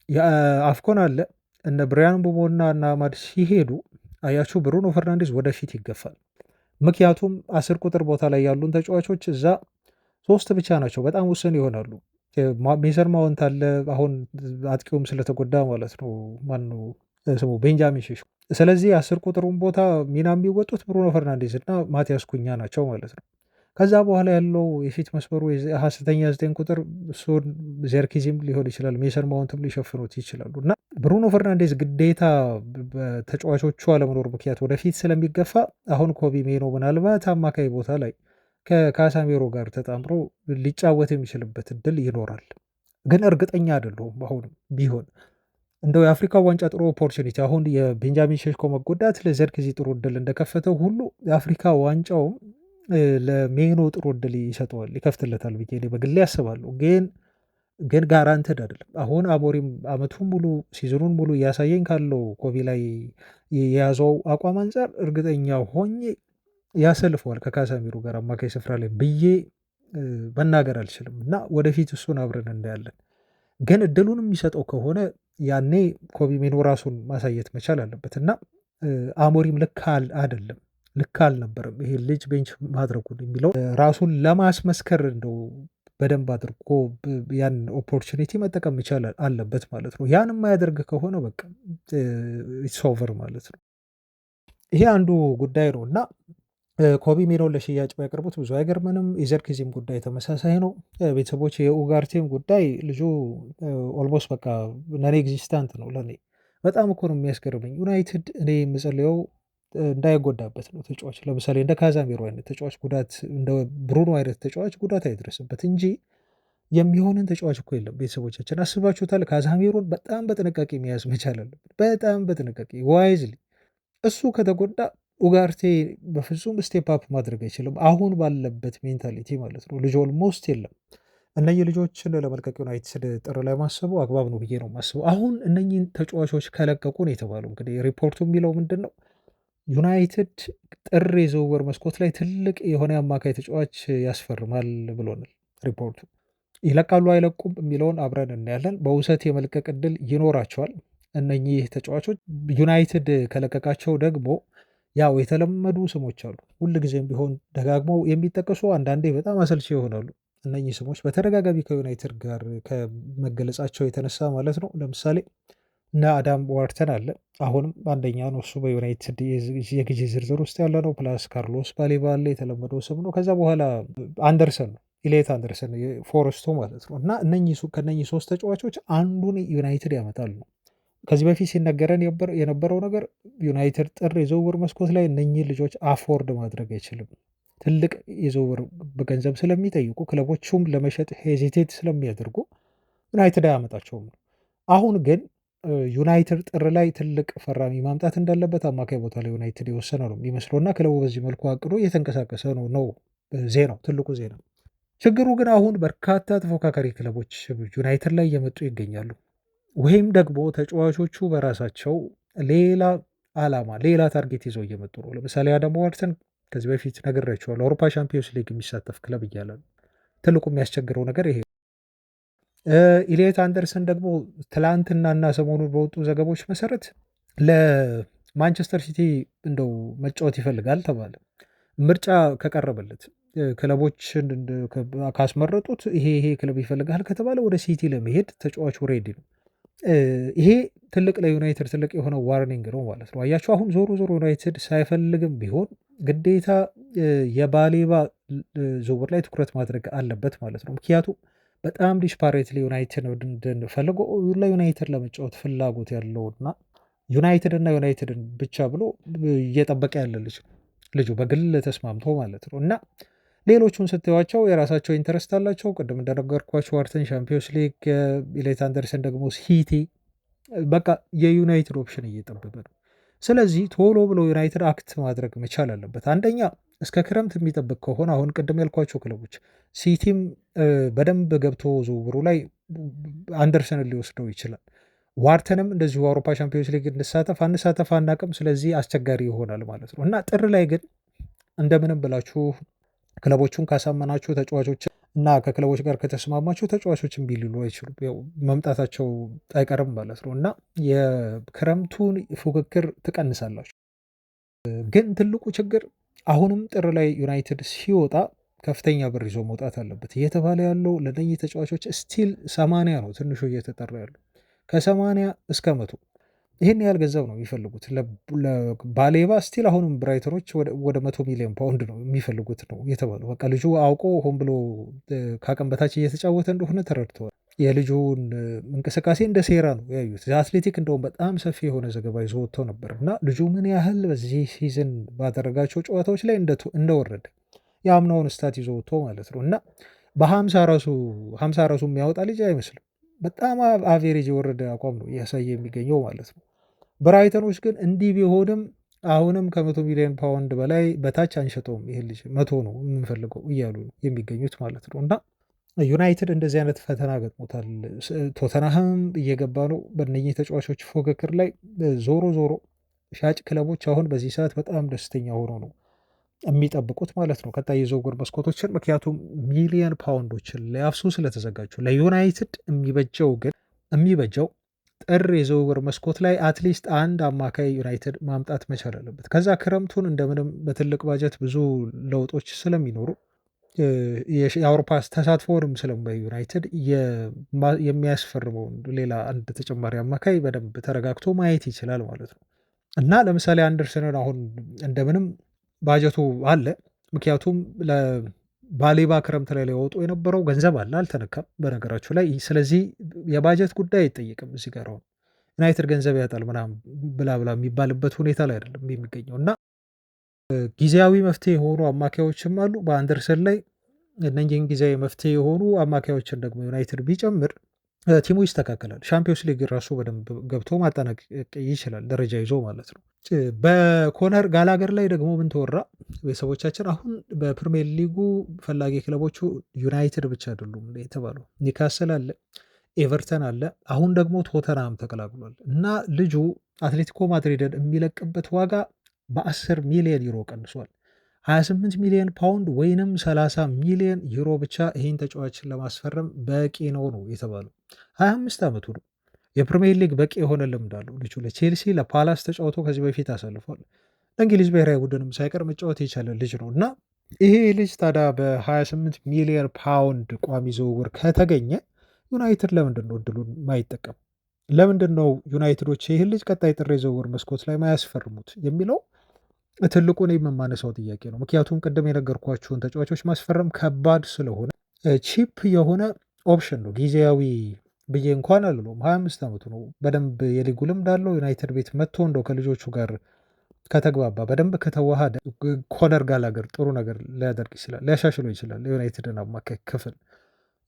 የአፍኮን አለ እነ ብሪያን ምቦሞና እና አማድ ሲሄዱ አያችሁ ብሩኖ ፈርናንዴዝ ወደፊት ይገፋል። ምክንያቱም 10 ቁጥር ቦታ ላይ ያሉን ተጫዋቾች እዛ 3 ብቻ ናቸው፣ በጣም ውስን ይሆናሉ። ሜሰን ማውንት አለ አሁን አጥቂውም ስለተጎዳ ማለት ነው። ማነው ስሙ? ቤንጃሚን ሼሽኮ። ስለዚህ 10 ቁጥሩን ቦታ ሚና የሚወጡት ብሩኖ ፈርናንዴዝ እና ማቲያስ ኩኛ ናቸው ማለት ነው። ከዛ በኋላ ያለው የፊት መስመሩ ሀሰተኛ 9 ቁጥር እሱን ዜርኪዚም ሊሆን ይችላል፣ ሜሰን ማውንትም ሊሸፍኑት ይችላሉ እና ብሩኖ ፈርናንዴዝ ግዴታ በተጫዋቾቹ አለመኖር ምክንያት ወደፊት ስለሚገፋ አሁን ኮቢ ሜይኖ ምናልባት አማካይ ቦታ ላይ ከካሳሜሮ ጋር ተጣምሮ ሊጫወት የሚችልበት እድል ይኖራል። ግን እርግጠኛ አይደለሁም። አሁንም ቢሆን እንደው የአፍሪካ ዋንጫ ጥሩ ኦፖርቹኒቲ አሁን የቤንጃሚን ሼሽኮ መጎዳት ለዘርክዚ ጥሩ እድል እንደከፈተው ሁሉ የአፍሪካ ዋንጫውም ለሜይኖ ጥሩ እድል ይሰጠዋል፣ ይከፍትለታል ብዬ እኔ በግሌ ያስባለሁ። ግን ጋራንትድ አይደለም። አሁን አሞሪም አመቱን ሙሉ ሲዝኑን ሙሉ እያሳየኝ ካለው ኮቢ ላይ የያዘው አቋም አንጻር እርግጠኛ ሆኜ ያሰልፈዋል ከካሳሚሩ ጋር አማካይ ስፍራ ላይ ብዬ መናገር አልችልም እና ወደፊት እሱን አብረን እናያለን። ግን እድሉን የሚሰጠው ከሆነ ያኔ ኮቢ ሜይኖ ራሱን ማሳየት መቻል አለበት እና አሞሪም ልክ አይደለም ልክ አልነበረም ይሄ ልጅ ቤንች ማድረጉን የሚለው ራሱን ለማስመስከር እንደው በደንብ አድርጎ ያን ኦፖርቹኒቲ መጠቀም መቻል አለበት ማለት ነው። ያን የማያደርግ ከሆነ በቃ ኢትስ ኦቨር ማለት ነው። ይሄ አንዱ ጉዳይ ነው እና ኮቢ ሜኖን ለሽያጭ ቢያቀርቡት ብዙ አይገርመንም። የዘርክዚም ጉዳይ ተመሳሳይ ነው። ቤተሰቦች የኡጋርቴም ጉዳይ ልጁ ኦልሞስት በቃ ነን ኤግዚስታንት ነው ለኔ። በጣም እኮ ነው የሚያስገርመኝ። ዩናይትድ እኔ የምጸልየው እንዳይጎዳበት ነው ተጫዋች። ለምሳሌ እንደ ካዛሚሮ አይነት ተጫዋች ጉዳት፣ እንደ ብሩኖ አይነት ተጫዋች ጉዳት አይድረስበት እንጂ የሚሆንን ተጫዋች እኮ የለም። ቤተሰቦቻችን አስባችሁታል? ካዛሚሮን በጣም በጥንቃቄ መያዝ መቻል አለበት። በጣም በጥንቃቄ ዋይዝሊ። እሱ ከተጎዳ ኡጋርቴ በፍጹም ስቴፕ አፕ ማድረግ አይችልም፣ አሁን ባለበት ሜንታሊቲ ማለት ነው። ልጅ ኦልሞስት የለም። እነኚህ ልጆችን ለመልቀቅ ዩናይትድ ጥር ላይ ማሰቡ አግባብ ነው ብዬ ነው ማስበው። አሁን እነኚህን ተጫዋቾች ከለቀቁ ነው የተባለው። እንግዲህ ሪፖርቱ የሚለው ምንድን ነው? ዩናይትድ ጥር የዝውውር መስኮት ላይ ትልቅ የሆነ አማካይ ተጫዋች ያስፈርማል ብሎናል ሪፖርቱ። ይለቃሉ አይለቁም የሚለውን አብረን እናያለን። በውሰት የመልቀቅ እድል ይኖራቸዋል እነኚህ ተጫዋቾች። ዩናይትድ ከለቀቃቸው ደግሞ ያው የተለመዱ ስሞች አሉ፣ ሁልጊዜም ቢሆን ደጋግመው የሚጠቀሱ አንዳንዴ በጣም አሰልቺ ይሆናሉ። እነኚህ ስሞች በተደጋጋሚ ከዩናይትድ ጋር ከመገለጻቸው የተነሳ ማለት ነው። ለምሳሌ እና አዳም ዋርተን አለ፣ አሁንም አንደኛ ነው እሱ በዩናይትድ የግዢ ዝርዝር ውስጥ ያለ ነው። ፕላስ ካርሎስ ባሌባ አለ፣ የተለመደው ስም ነው። ከዛ በኋላ አንደርሰን ነው፣ ኢሌት አንደርሰን ፎረስቶ ማለት ነው። እና ከነኚህ ሶስት ተጫዋቾች አንዱን ዩናይትድ ያመጣል ነው ከዚህ በፊት ሲነገረን የነበረው ነገር። ዩናይትድ ጥር የዝውውር መስኮት ላይ እነኚህ ልጆች አፎርድ ማድረግ አይችልም። ትልቅ የዝውውር በገንዘብ ስለሚጠይቁ ክለቦቹም ለመሸጥ ሄዚቴት ስለሚያደርጉ ዩናይትድ አያመጣቸውም ነው። አሁን ግን ዩናይትድ ጥር ላይ ትልቅ ፈራሚ ማምጣት እንዳለበት አማካይ ቦታ ላይ ዩናይትድ የወሰነ ነው የሚመስለው እና ክለቡ በዚህ መልኩ አቅዶ እየተንቀሳቀሰ ነው ዜናው፣ ትልቁ ዜና። ችግሩ ግን አሁን በርካታ ተፎካካሪ ክለቦች ዩናይትድ ላይ እየመጡ ይገኛሉ። ወይም ደግሞ ተጫዋቾቹ በራሳቸው ሌላ ዓላማ ሌላ ታርጌት ይዘው እየመጡ ነው። ለምሳሌ አዳም ዋርተን ከዚህ በፊት ነግሬያቸዋለሁ፣ አውሮፓ ቻምፒዮንስ ሊግ የሚሳተፍ ክለብ እያለ ነው። ትልቁ የሚያስቸግረው ነገር ይሄ። ኢሊየት አንደርሰን ደግሞ ትላንትናና ሰሞኑን በወጡ ዘገቦች መሰረት ለማንቸስተር ሲቲ እንደው መጫወት ይፈልጋል ተባለ። ምርጫ ከቀረበለት ክለቦችን ካስመረጡት ይሄ ክለብ ይፈልጋል ከተባለ ወደ ሲቲ ለመሄድ ተጫዋቹ ሬዲ ነው። ይሄ ትልቅ ለዩናይትድ ትልቅ የሆነ ዋርኒንግ ነው ማለት ነው። አያቸው አሁን ዞሮ ዩናይትድ ሳይፈልግም ቢሆን ግዴታ የባሌባ ዝውውር ላይ ትኩረት ማድረግ አለበት ማለት ነው። ምክንያቱም በጣም ዲስፓሬትሊ ዩናይትድ እንድንፈልገው ለዩናይትድ ለመጫወት ፍላጎት ያለውና ዩናይትድን ብቻ ብሎ እየጠበቀ ያለ ልጁ በግል ተስማምቶ ማለት ነው። እና ሌሎቹን ስትዋቸው የራሳቸው ኢንተረስት አላቸው። ቅድም እንደነገርኳቸው ዋርተን ሻምፒዮንስ ሊግ፣ ኢሌት አንደርሰን ደግሞ ሲቲ። በቃ የዩናይትድ ኦፕሽን እየጠበበ ነው። ስለዚህ ቶሎ ብሎ ዩናይትድ አክት ማድረግ መቻል አለበት። አንደኛ እስከ ክረምት የሚጠብቅ ከሆነ አሁን ቅድም ያልኳቸው ክለቦች ሲቲም በደንብ ገብቶ ዝውውሩ ላይ አንደርሰንን ሊወስደው ይችላል። ዋርተንም እንደዚሁ አውሮፓ ሻምፒዮንስ ሊግ አንሳተፍ አናቅም። ስለዚህ አስቸጋሪ ይሆናል ማለት ነው እና ጥር ላይ ግን እንደምንም ብላችሁ ክለቦቹን ካሳመናችሁ ተጫዋቾች እና ከክለቦች ጋር ከተስማማችሁ ተጫዋቾች እምቢ ሊሉ አይችሉም። ያው መምጣታቸው አይቀርም ማለት ነው እና የክረምቱን ፉክክር ትቀንሳላችሁ። ግን ትልቁ ችግር አሁንም ጥር ላይ ዩናይትድ ሲወጣ ከፍተኛ ብር ይዞ መውጣት አለበት እየተባለ ያለው ለነኚህ ተጫዋቾች ስቲል 80 ነው ትንሹ እየተጠራ ያለው ከ80 እስከ 100 ይህን ያህል ገንዘብ ነው የሚፈልጉት ባሌባ ስቲል አሁንም ብራይተኖች ወደ 100 ሚሊዮን ፓውንድ ነው የሚፈልጉት ነው የተባለው። በቃ ልጁ አውቆ ሆን ብሎ ከአቅም በታች እየተጫወተ እንደሆነ ተረድተዋል። የልጁን እንቅስቃሴ እንደ ሴራ ነው ያዩት። አትሌቲክ እንደውም በጣም ሰፊ የሆነ ዘገባ ይዞ ወጥቶ ነበር እና ልጁ ምን ያህል በዚህ ሲዝን ባደረጋቸው ጨዋታዎች ላይ እንደወረደ የአምናውን ስታት ይዞ ወጥቶ ማለት ነው እና በ50 ራሱ የሚያወጣ ልጅ አይመስልም። በጣም አቬሬጅ የወረደ አቋም ነው እያሳየ የሚገኘው ማለት ነው። ብራይተኖች ግን እንዲህ ቢሆንም አሁንም ከ100 ሚሊዮን ፓውንድ በላይ በታች አንሸጠውም፣ ይህ ልጅ 100 ነው የምንፈልገው እያሉ የሚገኙት ማለት ነው እና ዩናይትድ እንደዚህ አይነት ፈተና ገጥሞታል። ቶተንሃም እየገባ ነው በእነኚህ ተጫዋቾች ፉክክር ላይ። ዞሮ ሻጭ ክለቦች አሁን በዚህ ሰዓት በጣም ደስተኛ ሆኖ ነው የሚጠብቁት ማለት ነው ቀጣይ የዝውውር መስኮቶችን። ምክንያቱም ሚሊየን ፓውንዶችን ሊያፍሱ ስለተዘጋጁ። ለዩናይትድ የሚበጀው ጥር የዝውውር መስኮት ላይ አትሊስት አንድ አማካይ ዩናይትድ ማምጣት መቻል አለበት። ከዛ ክረምቱን እንደምንም በትልቅ ባጀት ብዙ ለውጦች ስለሚኖሩ የአውሮፓ ተሳትፎውንም ዩናይትድ የሚያስፈርመውን ሌላ አንድ ተጨማሪ አማካይ በደንብ ተረጋግቶ ማየት ይችላል ማለት ነው። እና ለምሳሌ አንደርሰንን አሁን እንደምንም ባጀቱ አለ። ምክንያቱም ለባሌባ ክረምት ላይ ሊወጡ የነበረው ገንዘብ አለ፣ አልተነካም በነገራችሁ ላይ። ስለዚህ የባጀት ጉዳይ አይጠይቅም እዚህ ጋር አሁን ዩናይትድ ገንዘብ ያጣል ምናምን ብላ ብላ የሚባልበት ሁኔታ ላይ አይደለም የሚገኘው እና ጊዜያዊ መፍትሄ የሆኑ አማካዮችም አሉ በአንደርሰን ላይ። እነኚህን ጊዜያዊ መፍትሄ የሆኑ አማካዮችን ደግሞ ዩናይትድ ቢጨምር ቲሙ ይስተካከላል። ሻምፒዮንስ ሊግ ራሱ በደንብ ገብቶ ማጠናቀቅ ይችላል ደረጃ ይዞ ማለት ነው። በኮነር ጋላገር ላይ ደግሞ ምን ተወራ ቤተሰቦቻችን? አሁን በፕሪሚየር ሊጉ ፈላጊ ክለቦቹ ዩናይትድ ብቻ አይደሉም የተባለው፣ ኒካስል አለ፣ ኤቨርተን አለ፣ አሁን ደግሞ ቶተናም ተቀላቅሏል እና ልጁ አትሌቲኮ ማድሪድን የሚለቅበት ዋጋ በ10 ሚሊዮን ዩሮ ቀንሷል። 28 ሚሊዮን ፓውንድ ወይንም 30 ሚሊዮን ዩሮ ብቻ ይህን ተጫዋችን ለማስፈረም በቂ ነው የተባለው። 25 ዓመቱ ነው። የፕሪሚየር ሊግ በቂ የሆነ ልምድ አለው ልጁ። ለቼልሲ ለፓላስ ተጫውቶ ከዚህ በፊት አሳልፏል። ለእንግሊዝ ብሔራዊ ቡድንም ሳይቀር መጫወት የቻለ ልጅ ነው እና ይሄ ልጅ ታዲያ በ28 ሚሊዮን ፓውንድ ቋሚ ዝውውር ከተገኘ ዩናይትድ ለምንድን ነው እድሉን ማይጠቀም? ለምንድን ነው ዩናይትዶች ይህን ልጅ ቀጣይ ጥር የዝውውር መስኮት ላይ ማያስፈርሙት የሚለው ትልቁን የምማነሳው ጥያቄ ነው። ምክንያቱም ቅድም የነገርኳችሁን ተጫዋቾች ማስፈረም ከባድ ስለሆነ ቺፕ የሆነ ኦፕሽን ነው። ጊዜያዊ ብዬ እንኳን አልለውም። 25 ዓመቱ ነው። በደንብ የሊጉ ልምድ አለው። ዩናይትድ ቤት መጥቶ እንደው ከልጆቹ ጋር ከተግባባ በደንብ ከተዋሃደ ኮነር ጋላገር ጥሩ ነገር ሊያደርግ ይችላል፣ ሊያሻሽለው ይችላል የዩናይትድን አማካይ ክፍል።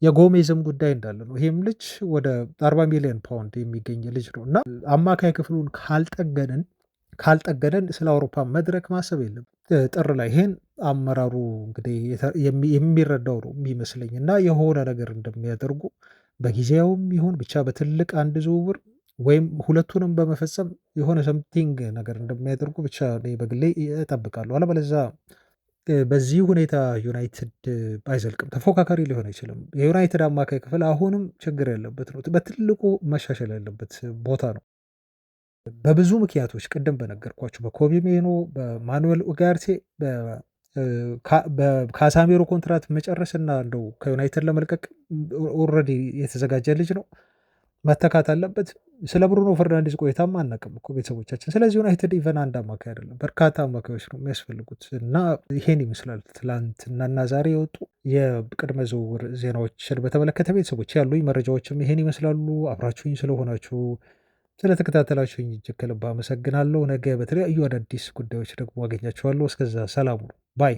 የጎሜዝም ጉዳይ እንዳለ ነው። ይህም ልጅ ወደ 40 ሚሊዮን ፓውንድ የሚገኝ ልጅ ነው እና አማካይ ክፍሉን ካልጠገነን ስለ አውሮፓ መድረክ ማሰብ የለም ጥር ላይ። ይሄን አመራሩ እንግዲህ የሚረዳው ነው የሚመስለኝ እና የሆነ ነገር እንደሚያደርጉ በጊዜያውም ይሁን ብቻ በትልቅ አንድ ዝውውር ወይም ሁለቱንም በመፈጸም የሆነ ሰምቲንግ ነገር እንደሚያደርጉ ብቻ በግሌ እጠብቃለሁ። አለበለዚያ በዚህ ሁኔታ ዩናይትድ አይዘልቅም፣ ተፎካካሪ ሊሆን አይችልም። የዩናይትድ አማካይ ክፍል አሁንም ችግር ያለበት ነው፣ በትልቁ መሻሻል ያለበት ቦታ ነው። በብዙ ምክንያቶች ቅድም በነገርኳቸው በኮቢ ሜኖ፣ በማኑኤል ኡጋርቴ፣ በካሳሜሮ ኮንትራት መጨረስና እንደው ከዩናይትድ ለመልቀቅ ኦልሬዲ የተዘጋጀ ልጅ ነው፣ መተካት አለበት። ስለ ብሩኖ ፈርናንዴዝ ቆይታም አናውቅም እኮ ቤተሰቦቻችን። ስለዚህ ዩናይትድ ኢቨን አንድ አማካይ አይደለም በርካታ አማካዮች ነው የሚያስፈልጉት እና ይሄን ይመስላል ትላንትናና ዛሬ የወጡ የቅድመ ዝውውር ዜናዎችን በተመለከተ ቤተሰቦች ያሉኝ መረጃዎችም ይሄን ይመስላሉ። አብራችሁኝ ስለሆናችሁ ስለተከታተላችሁኝ እጅግ ከልብ አመሰግናለሁ። ነገ በተለያዩ አዳዲስ ጉዳዮች ደግሞ አገኛችኋለሁ። እስከዛ ሰላሙ ነው ባይ